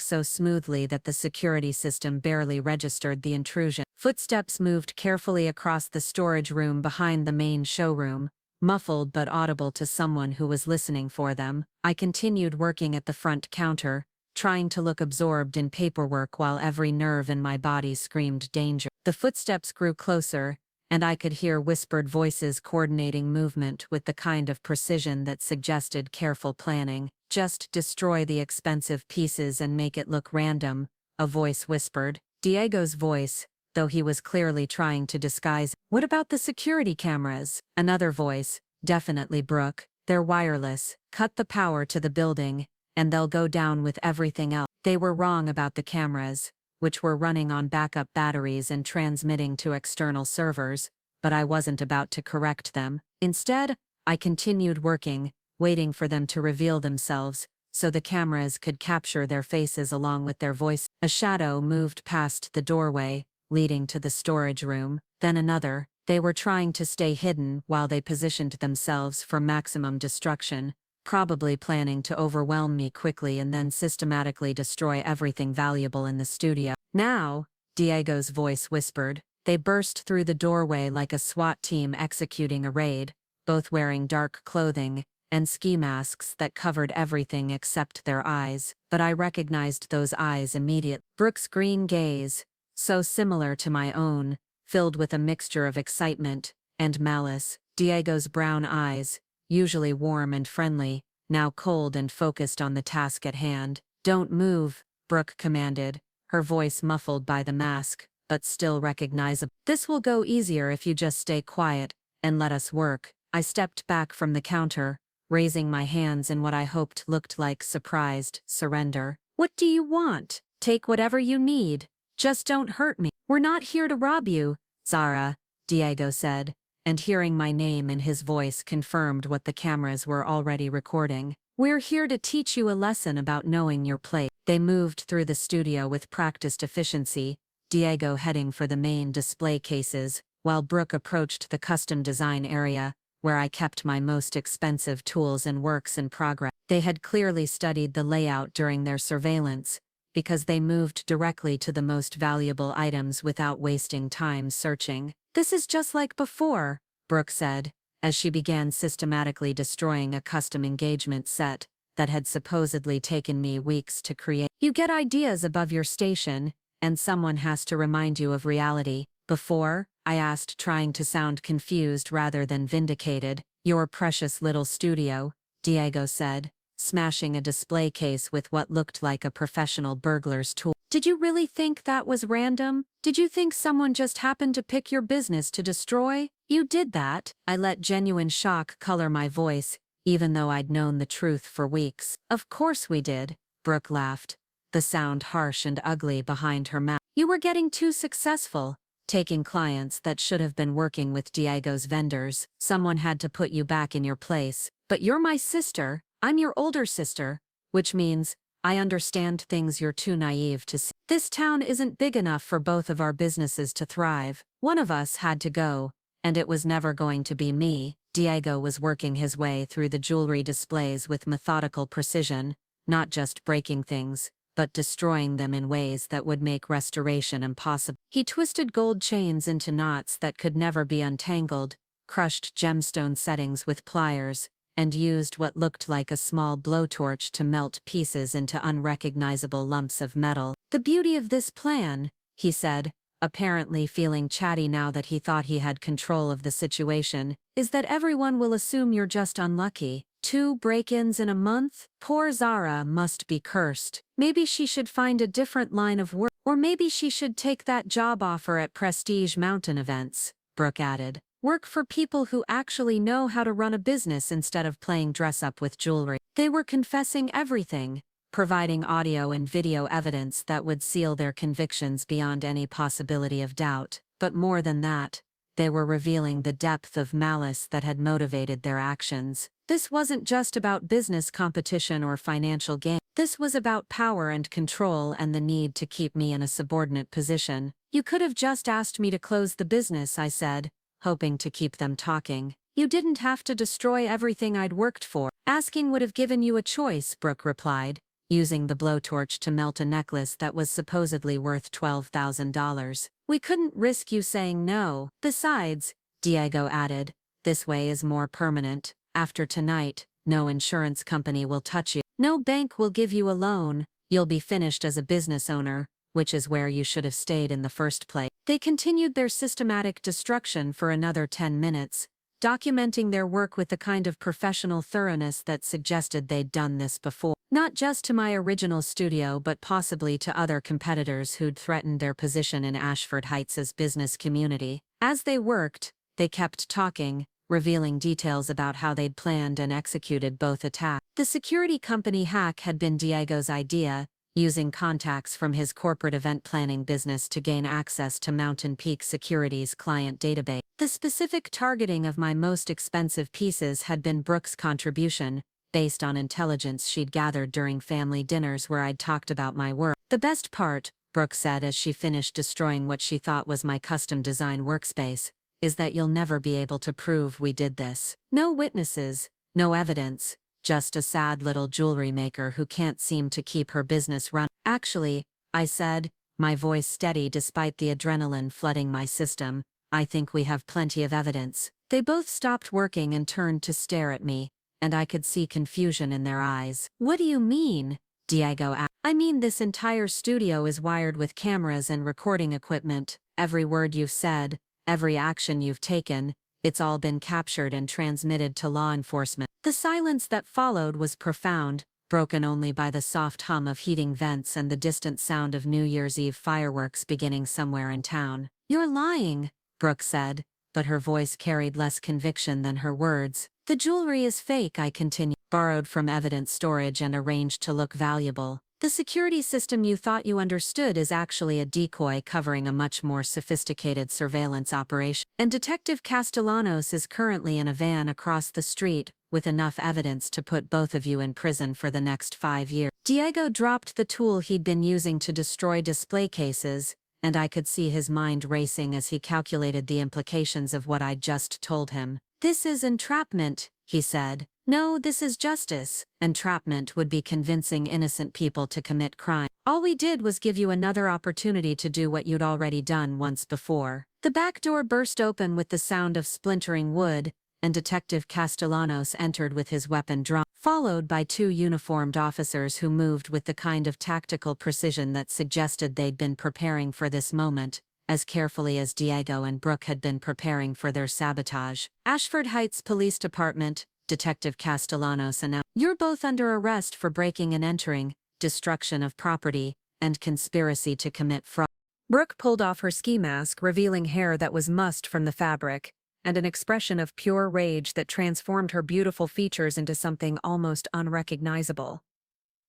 so smoothly that the security system barely registered the intrusion. Footsteps moved carefully across the storage room behind the main showroom, muffled but audible to someone who was listening for them. I continued working at the front counter, trying to look absorbed in paperwork while every nerve in my body screamed danger. The footsteps grew closer, and I could hear whispered voices coordinating movement with the kind of precision that suggested careful planning. "Just destroy the expensive pieces and make it look random," a voice whispered. Diego's voice, though he was clearly trying to disguise. "What about the security cameras?" Another voice, definitely Brooke. "They're wireless. Cut the power to the building, and they'll go down with everything else." They were wrong about the cameras, which were running on backup batteries and transmitting to external servers, but I wasn't about to correct them. Instead, I continued working, waiting for them to reveal themselves, so the cameras could capture their faces along with their voice. A shadow moved past the doorway, leading to the storage room, then another. They were trying to stay hidden while they positioned themselves for maximum destruction, probably planning to overwhelm me quickly and then systematically destroy everything valuable in the studio. "Now," Diego's voice whispered. They burst through the doorway like a SWAT team executing a raid, both wearing dark clothing and ski masks that covered everything except their eyes. But I recognized those eyes immediately. Brooke's green gaze, so similar to my own, filled with a mixture of excitement and malice. Diego's brown eyes, usually warm and friendly, now cold and focused on the task at hand. "Don't move," Brooke commanded, her voice muffled by the mask, but still recognizable. "This will go easier if you just stay quiet and let us work." I stepped back from the counter, raising my hands in what I hoped looked like surprised surrender. "What do you want? Take whatever you need. Just don't hurt me." "We're not here to rob you, Zara," Diego said, and hearing my name in his voice confirmed what the cameras were already recording. "We're here to teach you a lesson about knowing your place." They moved through the studio with practiced efficiency, Diego heading for the main display cases, while Brooke approached the custom design area, where I kept my most expensive tools and works in progress. They had clearly studied the layout during their surveillance, because they moved directly to the most valuable items without wasting time searching. "This is just like before," Brooke said, as she began systematically destroying a custom engagement set that had supposedly taken me weeks to create. You get ideas above your station, and someone has to remind you of reality. Before, I asked, trying to sound confused rather than vindicated. Your precious little studio, Diego said, smashing a display case with what looked like a professional burglar's tool. Did you really think that was random? Did you think someone just happened to pick your business to destroy? You did that. I let genuine shock color my voice, even though I'd known the truth for weeks. Of course we did, Brooke laughed, the sound harsh and ugly behind her mouth. You were getting too successful, taking clients that should have been working with Diego's vendors. Someone had to put you back in your place. But you're my sister, I'm your older sister, which means I understand things you're too naive to see. This town isn't big enough for both of our businesses to thrive. One of us had to go, and it was never going to be me. Diego was working his way through the jewelry displays with methodical precision, not just breaking things, but destroying them in ways that would make restoration impossible. He twisted gold chains into knots that could never be untangled, crushed gemstone settings with pliers, and used what looked like a small blowtorch to melt pieces into unrecognizable lumps of metal. The beauty of this plan, he said, apparently feeling chatty now that he thought he had control of the situation, is that everyone will assume you're just unlucky. 2 break-ins in a month? Poor Zara must be cursed. Maybe she should find a different line of work, or maybe she should take that job offer at Prestige Mountain Events, Brooke added. Work for people who actually know how to run a business instead of playing dress-up with jewelry. They were confessing everything, providing audio and video evidence that would seal their convictions beyond any possibility of doubt. But more than that, they were revealing the depth of malice that had motivated their actions. This wasn't just about business competition or financial gain. This was about power and control and the need to keep me in a subordinate position. You could have just asked me to close the business, I said, hoping to keep them talking. You didn't have to destroy everything I'd worked for. Asking would have given you a choice, Brooke replied, using the blowtorch to melt a necklace that was supposedly worth $12,000. We couldn't risk you saying no. Besides, Diego added, this way is more permanent. After tonight, no insurance company will touch you. No bank will give you a loan. You'll be finished as a business owner, which is where you should have stayed in the first place. They continued their systematic destruction for another 10 minutes, documenting their work with the kind of professional thoroughness that suggested they'd done this before. Not just to my original studio but possibly to other competitors who'd threatened their position in Ashford Heights' business community. As they worked, they kept talking, revealing details about how they'd planned and executed both attacks. The security company hack had been Diego's idea, using contacts from his corporate event planning business to gain access to Mountain Peak Security's client database. The specific targeting of my most expensive pieces had been Brooke's contribution, based on intelligence she'd gathered during family dinners where I'd talked about my work. The best part, Brooke said as she finished destroying what she thought was my custom design workspace, is that you'll never be able to prove we did this. No witnesses, no evidence, just a sad little jewelry maker who can't seem to keep her business running. Actually, I said, my voice steady despite the adrenaline flooding my system, I think we have plenty of evidence. They both stopped working and turned to stare at me, and I could see confusion in their eyes. What do you mean? Diego asked. I mean, this entire studio is wired with cameras and recording equipment. Every word you've said, every action you've taken, it's all been captured and transmitted to law enforcement. The silence that followed was profound, broken only by the soft hum of heating vents and the distant sound of New Year's Eve fireworks beginning somewhere in town. You're lying, Brooke said, but her voice carried less conviction than her words. The jewelry is fake, I continued, borrowed from evidence storage and arranged to look valuable. The security system you thought you understood is actually a decoy covering a much more sophisticated surveillance operation. And Detective Castellanos is currently in a van across the street, with enough evidence to put both of you in prison for the next 5 years. Diego dropped the tool he'd been using to destroy display cases, and I could see his mind racing as he calculated the implications of what I'd just told him. This is entrapment, he said. No, this is justice. Entrapment would be convincing innocent people to commit crime. All we did was give you another opportunity to do what you'd already done once before. The back door burst open with the sound of splintering wood, and Detective Castellanos entered with his weapon drawn, followed by two uniformed officers who moved with the kind of tactical precision that suggested they'd been preparing for this moment, as carefully as Diego and Brooke had been preparing for their sabotage. Ashford Heights Police Department, Detective Castellanos announced, "You're both under arrest for breaking and entering, destruction of property, and conspiracy to commit fraud." Brooke pulled off her ski mask, revealing hair that was mussed from the fabric, and an expression of pure rage that transformed her beautiful features into something almost unrecognizable.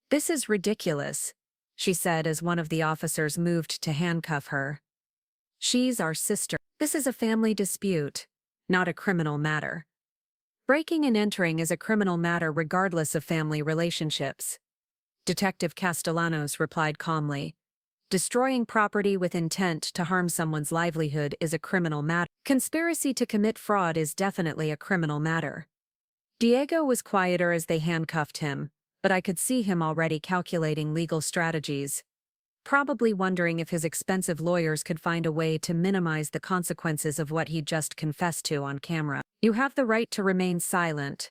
"This is ridiculous," she said as one of the officers moved to handcuff her. "She's our sister. This is a family dispute, not a criminal matter. Breaking and entering is a criminal matter regardless of family relationships." Detective Castellanos replied calmly. "Destroying property with intent to harm someone's livelihood is a criminal matter. Conspiracy to commit fraud is definitely a criminal matter." Diego was quieter as they handcuffed him, but I could see him already calculating legal strategies, probably wondering if his expensive lawyers could find a way to minimize the consequences of what he'd just confessed to on camera. "You have the right to remain silent,"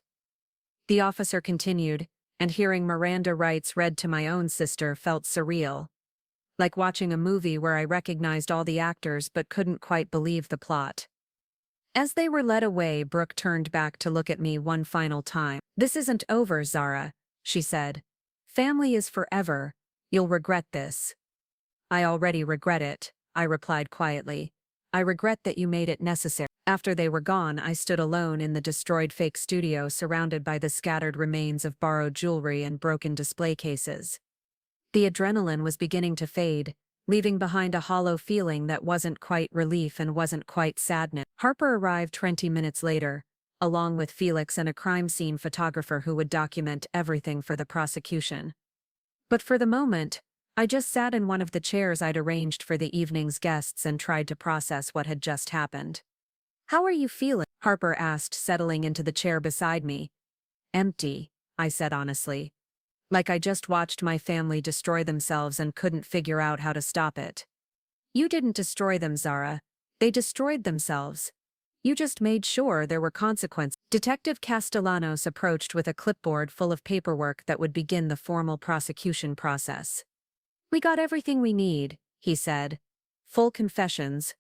the officer continued, and hearing Miranda rights read to my own sister felt surreal. Like watching a movie where I recognized all the actors but couldn't quite believe the plot. As they were led away, Brooke turned back to look at me one final time. "This isn't over, Zara," she said. "Family is forever. You'll regret this." "I already regret it," I replied quietly. "I regret that you made it necessary." After they were gone, I stood alone in the destroyed fake studio surrounded by the scattered remains of borrowed jewelry and broken display cases. The adrenaline was beginning to fade, leaving behind a hollow feeling that wasn't quite relief and wasn't quite sadness. Harper arrived 20 minutes later, along with Felix and a crime scene photographer who would document everything for the prosecution. But for the moment, I just sat in one of the chairs I'd arranged for the evening's guests and tried to process what had just happened. "How are you feeling?" Harper asked, settling into the chair beside me. "Empty," I said honestly. "Like I just watched my family destroy themselves and couldn't figure out how to stop it." "You didn't destroy them, Zara. They destroyed themselves. You just made sure there were consequences." Detective Castellanos approached with a clipboard full of paperwork that would begin the formal prosecution process. "We got everything we need," he said. "Full confessions,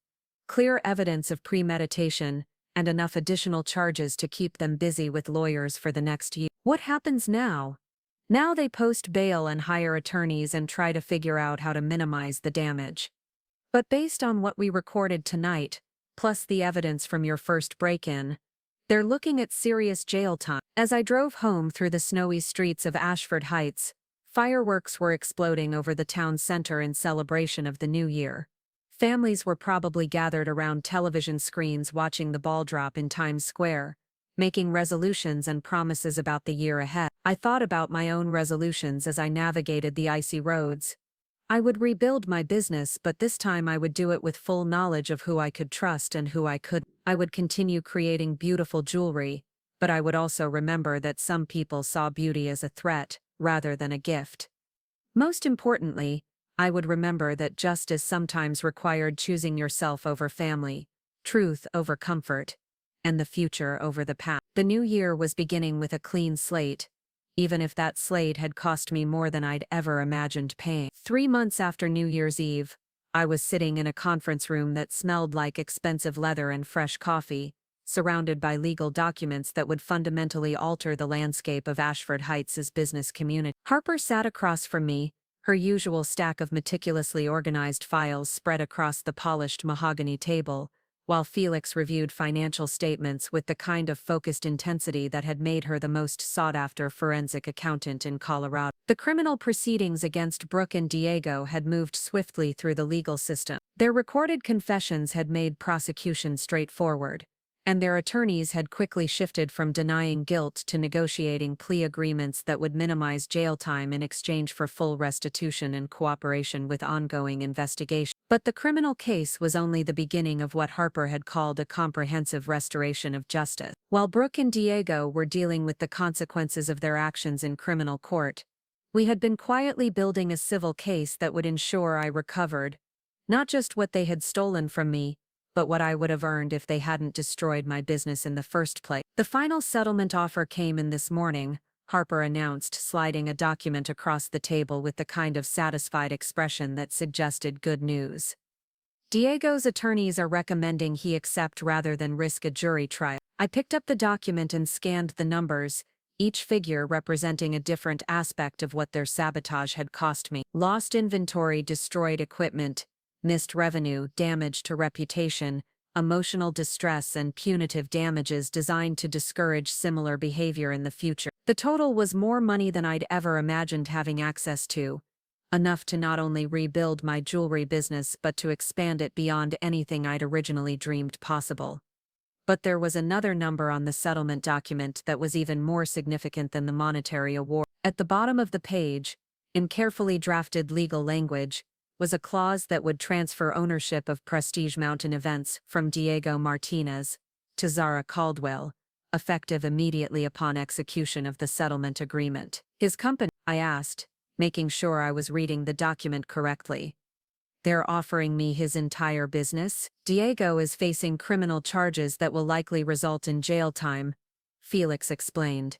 clear evidence of premeditation, and enough additional charges to keep them busy with lawyers for the next year. What happens now? Now they post bail and hire attorneys and try to figure out how to minimize the damage. But based on what we recorded tonight, plus the evidence from your first break-in, they're looking at serious jail time." As I drove home through the snowy streets of Ashford Heights, fireworks were exploding over the town center in celebration of the new year. Families were probably gathered around television screens watching the ball drop in Times Square, making resolutions and promises about the year ahead. I thought about my own resolutions as I navigated the icy roads. I would rebuild my business, but this time I would do it with full knowledge of who I could trust and who I couldn't. I would continue creating beautiful jewelry, but I would also remember that some people saw beauty as a threat rather than a gift. Most importantly, I would remember that justice sometimes required choosing yourself over family, truth over comfort, and the future over the past. The new year was beginning with a clean slate, even if that slate had cost me more than I'd ever imagined paying. 3 months after New Year's Eve, I was sitting in a conference room that smelled like expensive leather and fresh coffee, surrounded by legal documents that would fundamentally alter the landscape of Ashford Heights' business community. Harper sat across from me, her usual stack of meticulously organized files spread across the polished mahogany table, while Felix reviewed financial statements with the kind of focused intensity that had made her the most sought-after forensic accountant in Colorado. The criminal proceedings against Brooke and Diego had moved swiftly through the legal system. Their recorded confessions had made prosecution straightforward, and their attorneys had quickly shifted from denying guilt to negotiating plea agreements that would minimize jail time in exchange for full restitution and cooperation with ongoing investigation. But the criminal case was only the beginning of what Harper had called a comprehensive restoration of justice. While Brooke and Diego were dealing with the consequences of their actions in criminal court, we had been quietly building a civil case that would ensure I recovered, not just what they had stolen from me, but what I would have earned if they hadn't destroyed my business in the first place. The final settlement offer came in this morning, Harper announced, sliding a document across the table with the kind of satisfied expression that suggested good news. Diego's attorneys are recommending he accept rather than risk a jury trial. I picked up the document and scanned the numbers, each figure representing a different aspect of what their sabotage had cost me. Lost inventory, destroyed equipment, missed revenue, damage to reputation, emotional distress, and punitive damages designed to discourage similar behavior in the future. The total was more money than I'd ever imagined having access to, enough to not only rebuild my jewelry business but to expand it beyond anything I'd originally dreamed possible. But there was another number on the settlement document that was even more significant than the monetary award. At the bottom of the page, in carefully drafted legal language, was a clause that would transfer ownership of Prestige Mountain Events from Diego Martinez to Zara Caldwell, effective immediately upon execution of the settlement agreement. His company, I asked, making sure I was reading the document correctly. They're offering me his entire business? Diego is facing criminal charges that will likely result in jail time, Felix explained.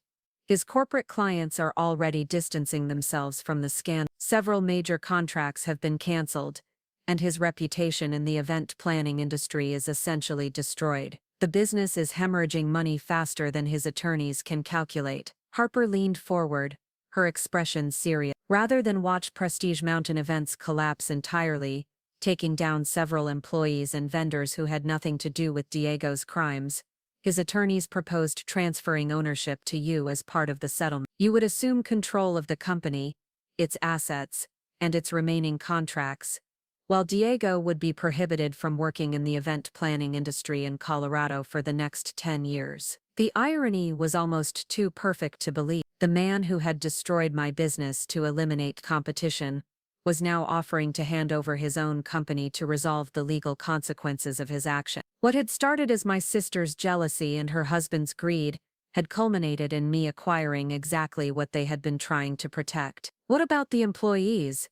His corporate clients are already distancing themselves from the scandal. Several major contracts have been canceled, and his reputation in the event planning industry is essentially destroyed. The business is hemorrhaging money faster than his attorneys can calculate. Harper leaned forward, her expression serious. Rather than watch Prestige Mountain Events collapse entirely, taking down several employees and vendors who had nothing to do with Diego's crimes, his attorneys proposed transferring ownership to you as part of the settlement. You would assume control of the company, its assets, and its remaining contracts, while Diego would be prohibited from working in the event planning industry in Colorado for the next 10 years. The irony was almost too perfect to believe. The man who had destroyed my business to eliminate competition was now offering to hand over his own company to resolve the legal consequences of his action. What had started as my sister's jealousy and her husband's greed had culminated in me acquiring exactly what they had been trying to protect. What about the employees?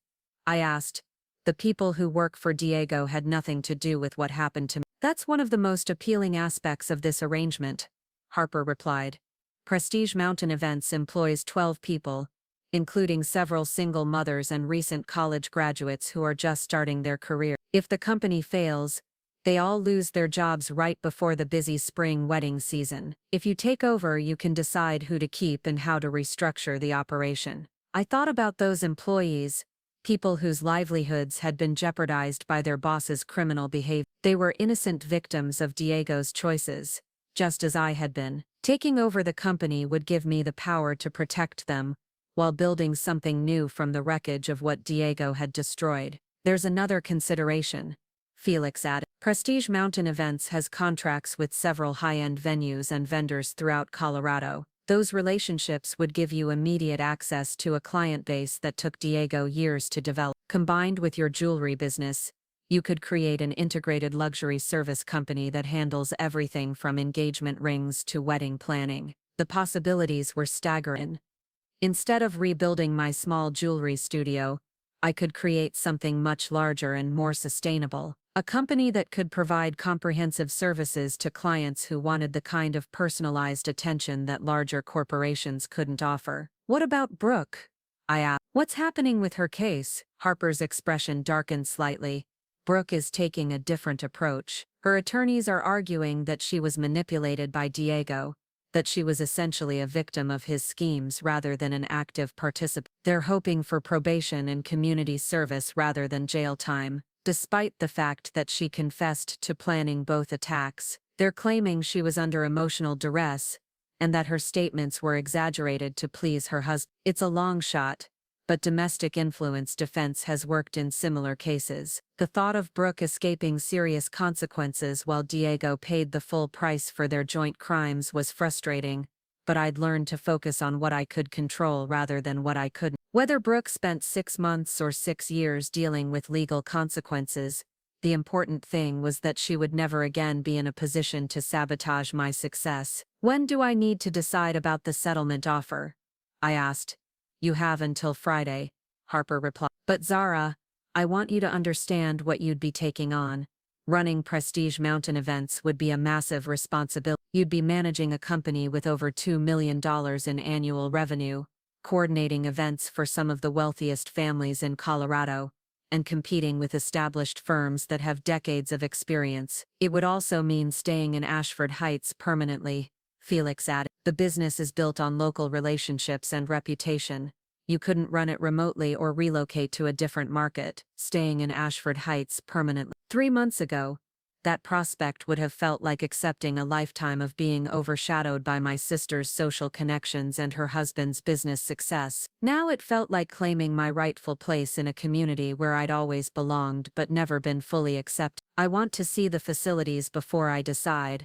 I asked. The people who work for Diego had nothing to do with what happened to me. That's one of the most appealing aspects of this arrangement, Harper replied. Prestige Mountain Events employs 12 people, including several single mothers and recent college graduates who are just starting their career. If the company fails, they all lose their jobs right before the busy spring wedding season. If you take over, you can decide who to keep and how to restructure the operation. I thought about those employees, people whose livelihoods had been jeopardized by their boss's criminal behavior. They were innocent victims of Diego's choices, just as I had been. Taking over the company would give me the power to protect them, while building something new from the wreckage of what Diego had destroyed. There's another consideration, Felix added. Prestige Mountain Events has contracts with several high-end venues and vendors throughout Colorado. Those relationships would give you immediate access to a client base that took Diego years to develop. Combined with your jewelry business, you could create an integrated luxury service company that handles everything from engagement rings to wedding planning. The possibilities were staggering. Instead of rebuilding my small jewelry studio, I could create something much larger and more sustainable. A company that could provide comprehensive services to clients who wanted the kind of personalized attention that larger corporations couldn't offer. What about Brooke? I asked. What's happening with her case? Harper's expression darkened slightly. Brooke is taking a different approach. Her attorneys are arguing that she was manipulated by Diego, that she was essentially a victim of his schemes rather than an active participant. They're hoping for probation and community service rather than jail time. Despite the fact that she confessed to planning both attacks, they're claiming she was under emotional duress, and that her statements were exaggerated to please her husband. It's a long shot, but domestic influence defense has worked in similar cases. The thought of Brooke escaping serious consequences while Diego paid the full price for their joint crimes was frustrating, but I'd learned to focus on what I could control rather than what I couldn't. Whether Brooke spent 6 months or 6 years dealing with legal consequences, the important thing was that she would never again be in a position to sabotage my success. When do I need to decide about the settlement offer? I asked. You have until Friday, Harper replied. But Zara, I want you to understand what you'd be taking on. Running prestige mountain events would be a massive responsibility. You'd be managing a company with over $2 million in annual revenue, coordinating events for some of the wealthiest families in Colorado, and competing with established firms that have decades of experience. It would also mean staying in Ashford Heights permanently, Felix added. The business is built on local relationships and reputation. You couldn't run it remotely or relocate to a different market, staying in Ashford Heights permanently. 3 months ago, that prospect would have felt like accepting a lifetime of being overshadowed by my sister's social connections and her husband's business success. Now it felt like claiming my rightful place in a community where I'd always belonged but never been fully accepted. I want to see the facilities before I decide,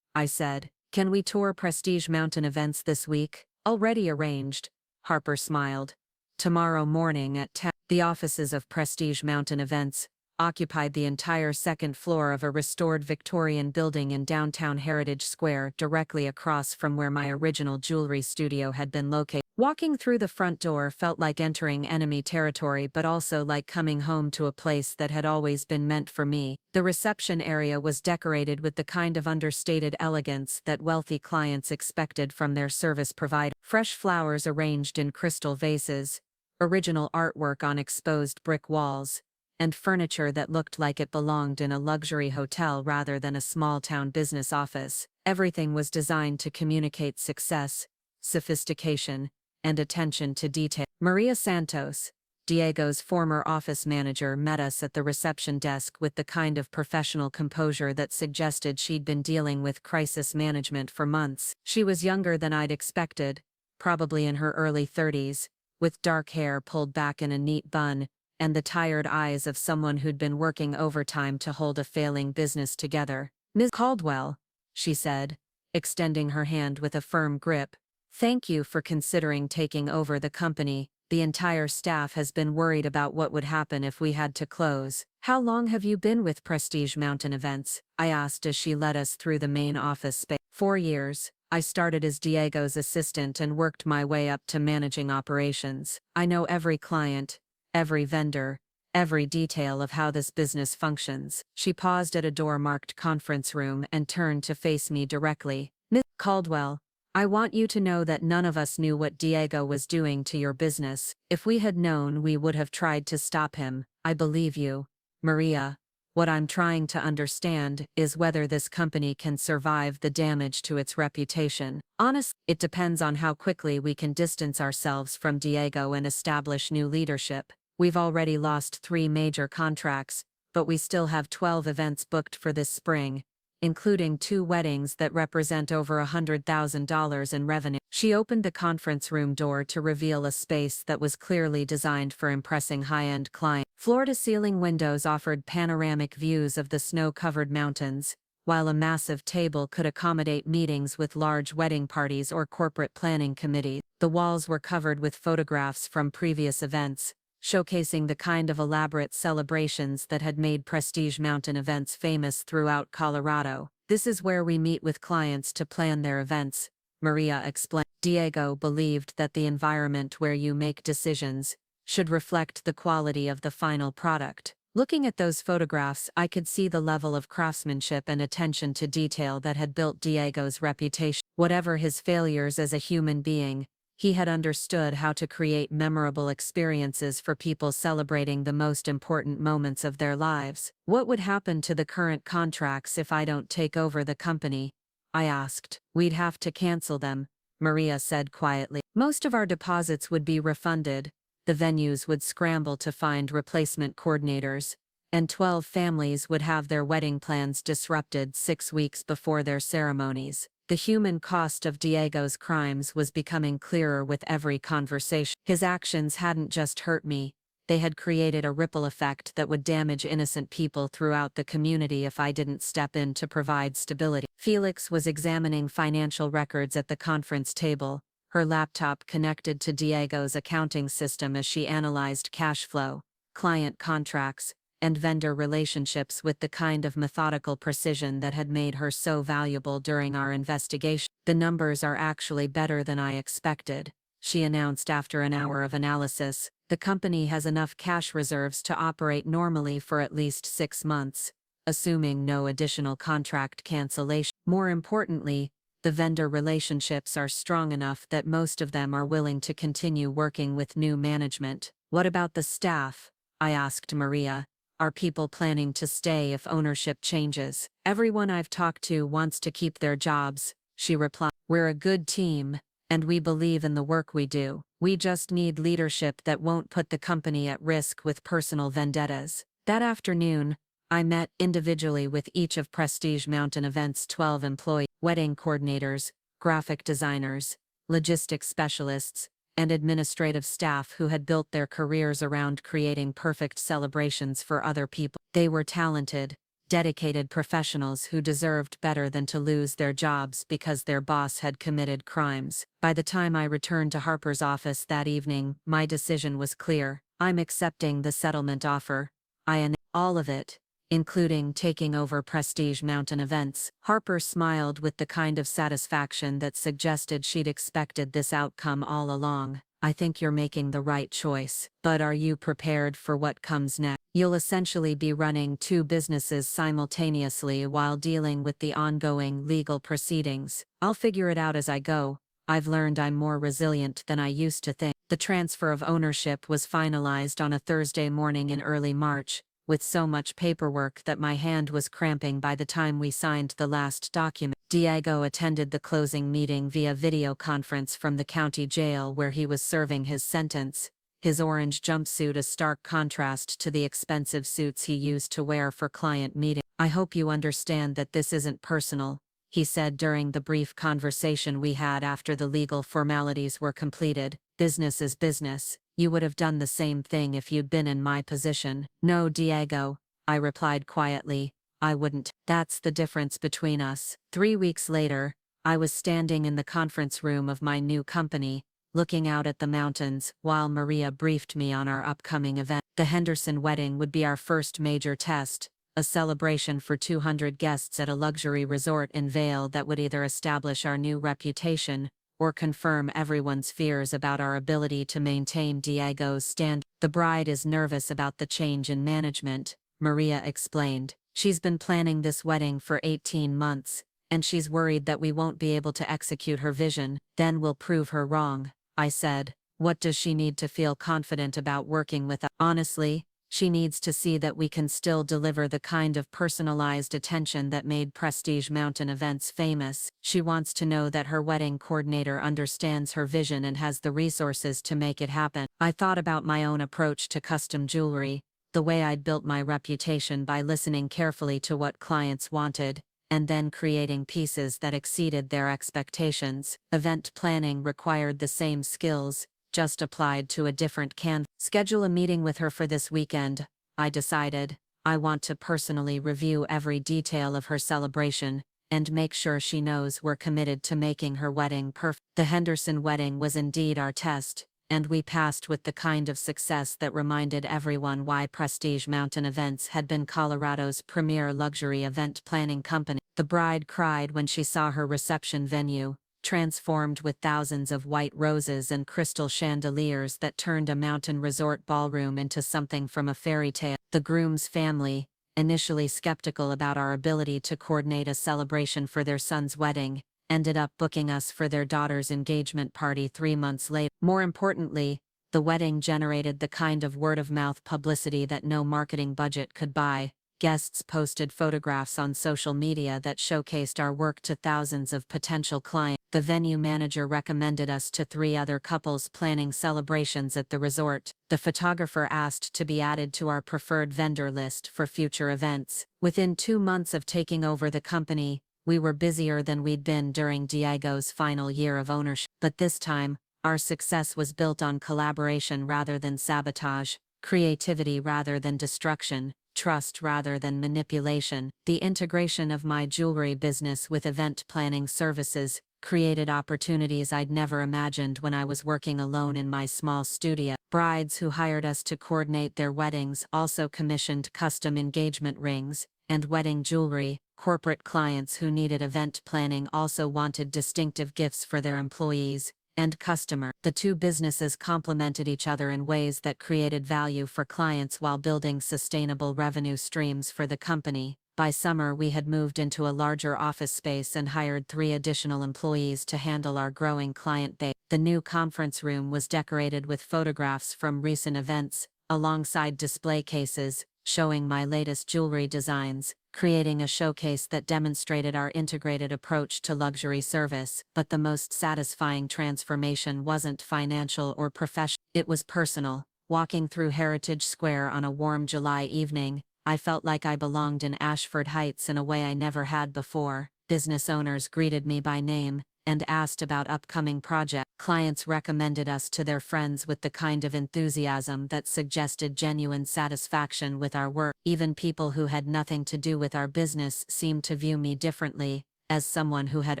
I said. Can we tour Prestige Mountain events this week? Already arranged, Harper smiled. Tomorrow morning at 10. The offices of Prestige Mountain Events occupied the entire second floor of a restored Victorian building in downtown Heritage Square, directly across from where my original jewelry studio had been located. Walking through the front door felt like entering enemy territory, but also like coming home to a place that had always been meant for me. The reception area was decorated with the kind of understated elegance that wealthy clients expected from their service provider. Fresh flowers arranged in crystal vases, original artwork on exposed brick walls, and furniture that looked like it belonged in a luxury hotel rather than a small-town business office. Everything was designed to communicate success, sophistication, and attention to detail. Maria Santos, Diego's former office manager, met us at the reception desk with the kind of professional composure that suggested she'd been dealing with crisis management for months. She was younger than I'd expected, probably in her early 30s, with dark hair pulled back in a neat bun, and the tired eyes of someone who'd been working overtime to hold a failing business together. Ms. Caldwell, she said, extending her hand with a firm grip. Thank you for considering taking over the company. The entire staff has been worried about what would happen if we had to close. How long have you been with Prestige Mountain Events? I asked as she led us through the main office space. 4 years. I started as Diego's assistant and worked my way up to managing operations. I know every client, every vendor, every detail of how this business functions. She paused at a door marked conference room and turned to face me directly. Ms. Caldwell, I want you to know that none of us knew what Diego was doing to your business. If we had known, we would have tried to stop him. I believe you, Maria. What I'm trying to understand is whether this company can survive the damage to its reputation. Honestly, it depends on how quickly we can distance ourselves from Diego and establish new leadership. We've already lost 3 major contracts, but we still have 12 events booked for this spring, including 2 weddings that represent over $100,000 in revenue. She opened the conference room door to reveal a space that was clearly designed for impressing high-end clients. Floor-to-ceiling windows offered panoramic views of the snow-covered mountains, while a massive table could accommodate meetings with large wedding parties or corporate planning committees. The walls were covered with photographs from previous events, showcasing the kind of elaborate celebrations that had made Prestige Mountain Events famous throughout Colorado. This is where we meet with clients to plan their events, Maria explained. Diego believed that the environment where you make decisions should reflect the quality of the final product. Looking at those photographs, I could see the level of craftsmanship and attention to detail that had built Diego's reputation. Whatever his failures as a human being, he had understood how to create memorable experiences for people celebrating the most important moments of their lives. What would happen to the current contracts if I don't take over the company? I asked. We'd have to cancel them, Maria said quietly. Most of our deposits would be refunded, the venues would scramble to find replacement coordinators, and 12 families would have their wedding plans disrupted 6 weeks before their ceremonies. The human cost of Diego's crimes was becoming clearer with every conversation. His actions hadn't just hurt me, they had created a ripple effect that would damage innocent people throughout the community if I didn't step in to provide stability. Felix was examining financial records at the conference table, her laptop connected to Diego's accounting system as she analyzed cash flow, client contracts, and vendor relationships with the kind of methodical precision that had made her so valuable during our investigation. The numbers are actually better than I expected, she announced after an hour of analysis. The company has enough cash reserves to operate normally for at least 6 months. assuming no additional contract cancellation. More importantly, the vendor relationships are strong enough that most of them are willing to continue working with new management. What about the staff? I asked Maria. Are people planning to stay if ownership changes? Everyone I've talked to wants to keep their jobs, she replied. We're a good team, and we believe in the work we do. We just need leadership that won't put the company at risk with personal vendettas. That afternoon, I met individually with each of Prestige Mountain Events' 12 employees, wedding coordinators, graphic designers, logistics specialists, and administrative staff who had built their careers around creating perfect celebrations for other people. They were talented, dedicated professionals who deserved better than to lose their jobs because their boss had committed crimes. By the time I returned to Harper's office that evening, my decision was clear. I'm accepting the settlement offer. I announced all of it, including taking over Prestige Mountain Events. Harper smiled with the kind of satisfaction that suggested she'd expected this outcome all along. I think you're making the right choice. But are you prepared for what comes next? You'll essentially be running two businesses simultaneously while dealing with the ongoing legal proceedings. I'll figure it out as I go. I've learned I'm more resilient than I used to think. The transfer of ownership was finalized on a Thursday morning in early March, with so much paperwork that my hand was cramping by the time we signed the last document. Diego attended the closing meeting via video conference from the county jail where he was serving his sentence, his orange jumpsuit a stark contrast to the expensive suits he used to wear for client meetings. I hope you understand that this isn't personal, he said during the brief conversation we had after the legal formalities were completed. Business is business. You would have done the same thing if you'd been in my position. No, Diego, I replied quietly. I wouldn't. That's the difference between us. 3 weeks later, I was standing in the conference room of my new company, looking out at the mountains, while Maria briefed me on our upcoming event. The Henderson wedding would be our first major test, a celebration for 200 guests at a luxury resort in Vail that would either establish our new reputation or confirm everyone's fears about our ability to maintain Diego's stand. The bride is nervous about the change in management, Maria explained. She's been planning this wedding for 18 months, and she's worried that we won't be able to execute her vision. Then we'll prove her wrong, I said. What does she need to feel confident about working with us? Honestly, she needs to see that we can still deliver the kind of personalized attention that made Prestige Mountain Events famous. She wants to know that her wedding coordinator understands her vision and has the resources to make it happen. I thought about my own approach to custom jewelry, the way I'd built my reputation by listening carefully to what clients wanted, and then creating pieces that exceeded their expectations. Event planning required the same skills, just applied to a different canvas. Schedule a meeting with her for this weekend, I decided. I want to personally review every detail of her celebration, and make sure she knows we're committed to making her wedding perfect. The Henderson wedding was indeed our test, and we passed with the kind of success that reminded everyone why Prestige Mountain Events had been Colorado's premier luxury event planning company. The bride cried when she saw her reception venue, transformed with thousands of white roses and crystal chandeliers that turned a mountain resort ballroom into something from a fairy tale. The groom's family, initially skeptical about our ability to coordinate a celebration for their son's wedding, ended up booking us for their daughter's engagement party 3 months later. More importantly, the wedding generated the kind of word-of-mouth publicity that no marketing budget could buy. Guests posted photographs on social media that showcased our work to thousands of potential clients. The venue manager recommended us to 3 other couples planning celebrations at the resort. The photographer asked to be added to our preferred vendor list for future events. Within 2 months of taking over the company, we were busier than we'd been during Diego's final year of ownership. But this time, our success was built on collaboration rather than sabotage, creativity rather than destruction, trust rather than manipulation. The integration of my jewelry business with event planning services created opportunities I'd never imagined when I was working alone in my small studio. Brides who hired us to coordinate their weddings also commissioned custom engagement rings and wedding jewelry. Corporate clients who needed event planning also wanted distinctive gifts for their employees and customer. The two businesses complemented each other in ways that created value for clients while building sustainable revenue streams for the company. By summer, we had moved into a larger office space and hired 3 additional employees to handle our growing client base. The new conference room was decorated with photographs from recent events, alongside display cases, showing my latest jewelry designs, creating a showcase that demonstrated our integrated approach to luxury service. But the most satisfying transformation wasn't financial or professional, it was personal. Walking through Heritage Square on a warm July evening, I felt like I belonged in Ashford Heights in a way I never had before. Business owners greeted me by name and asked about upcoming projects. Clients recommended us to their friends with the kind of enthusiasm that suggested genuine satisfaction with our work. Even people who had nothing to do with our business seemed to view me differently, as someone who had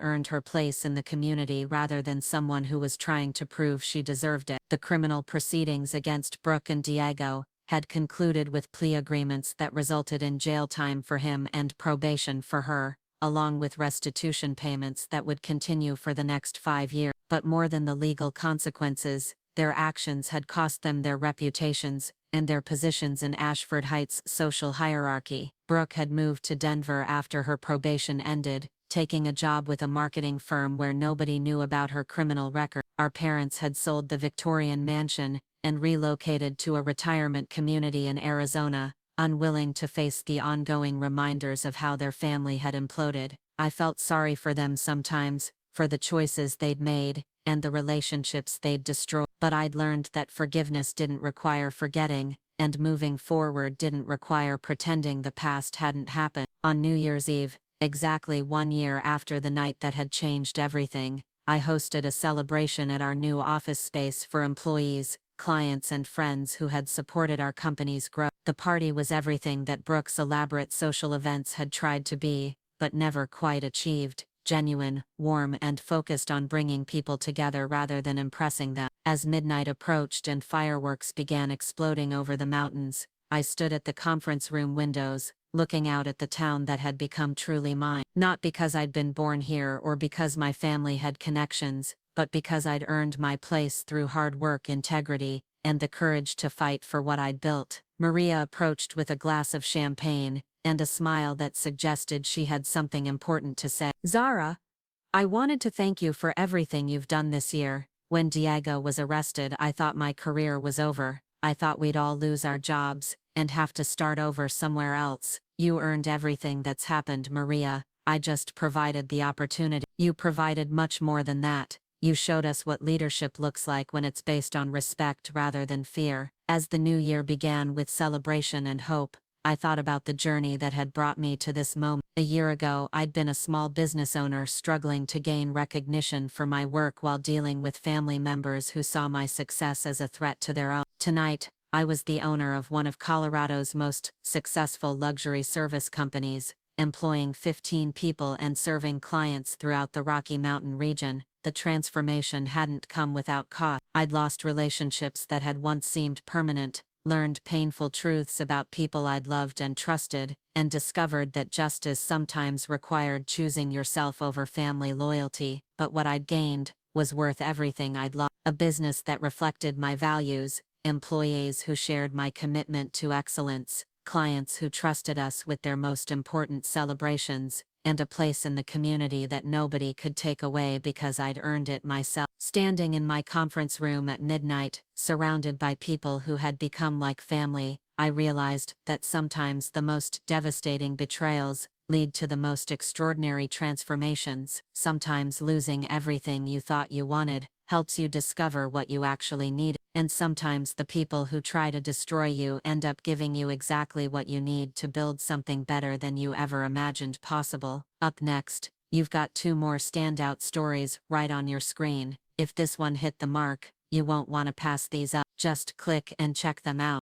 earned her place in the community rather than someone who was trying to prove she deserved it. The criminal proceedings against Brooke and Diego had concluded with plea agreements that resulted in jail time for him and probation for her, along with restitution payments that would continue for the next 5 years. But more than the legal consequences, their actions had cost them their reputations and their positions in Ashford Heights' social hierarchy. Brooke had moved to Denver after her probation ended, taking a job with a marketing firm where nobody knew about her criminal record. Our parents had sold the Victorian mansion and relocated to a retirement community in Arizona, unwilling to face the ongoing reminders of how their family had imploded. I felt sorry for them sometimes, for the choices they'd made, and the relationships they'd destroyed. But I'd learned that forgiveness didn't require forgetting, and moving forward didn't require pretending the past hadn't happened. On New Year's Eve, exactly 1 year after the night that had changed everything, I hosted a celebration at our new office space for employees, clients and friends who had supported our company's growth. The party was everything that Brooke's elaborate social events had tried to be, but never quite achieved: genuine, warm and focused on bringing people together rather than impressing them. As midnight approached and fireworks began exploding over the mountains, I stood at the conference room windows, looking out at the town that had become truly mine. Not because I'd been born here or because my family had connections, but because I'd earned my place through hard work, integrity, and the courage to fight for what I'd built. Maria approached with a glass of champagne and a smile that suggested she had something important to say. Zara, I wanted to thank you for everything you've done this year. When Diego was arrested, I thought my career was over. I thought we'd all lose our jobs and have to start over somewhere else. You earned everything that's happened, Maria. I just provided the opportunity. You provided much more than that. You showed us what leadership looks like when it's based on respect rather than fear. As the new year began with celebration and hope, I thought about the journey that had brought me to this moment. A year ago, I'd been a small business owner struggling to gain recognition for my work while dealing with family members who saw my success as a threat to their own. Tonight, I was the owner of one of Colorado's most successful luxury service companies, employing 15 people and serving clients throughout the Rocky Mountain region. The transformation hadn't come without cost. I'd lost relationships that had once seemed permanent, learned painful truths about people I'd loved and trusted, and discovered that justice sometimes required choosing yourself over family loyalty. But what I'd gained was worth everything I'd lost. A business that reflected my values, employees who shared my commitment to excellence, clients who trusted us with their most important celebrations, and a place in the community that nobody could take away because I'd earned it myself. Standing in my conference room at midnight, surrounded by people who had become like family, I realized that sometimes the most devastating betrayals lead to the most extraordinary transformations. Sometimes losing everything you thought you wanted helps you discover what you actually need, and sometimes the people who try to destroy you end up giving you exactly what you need to build something better than you ever imagined possible. Up next, you've got 2 more standout stories right on your screen. If this one hit the mark, you won't want to pass these up. Just click and check them out.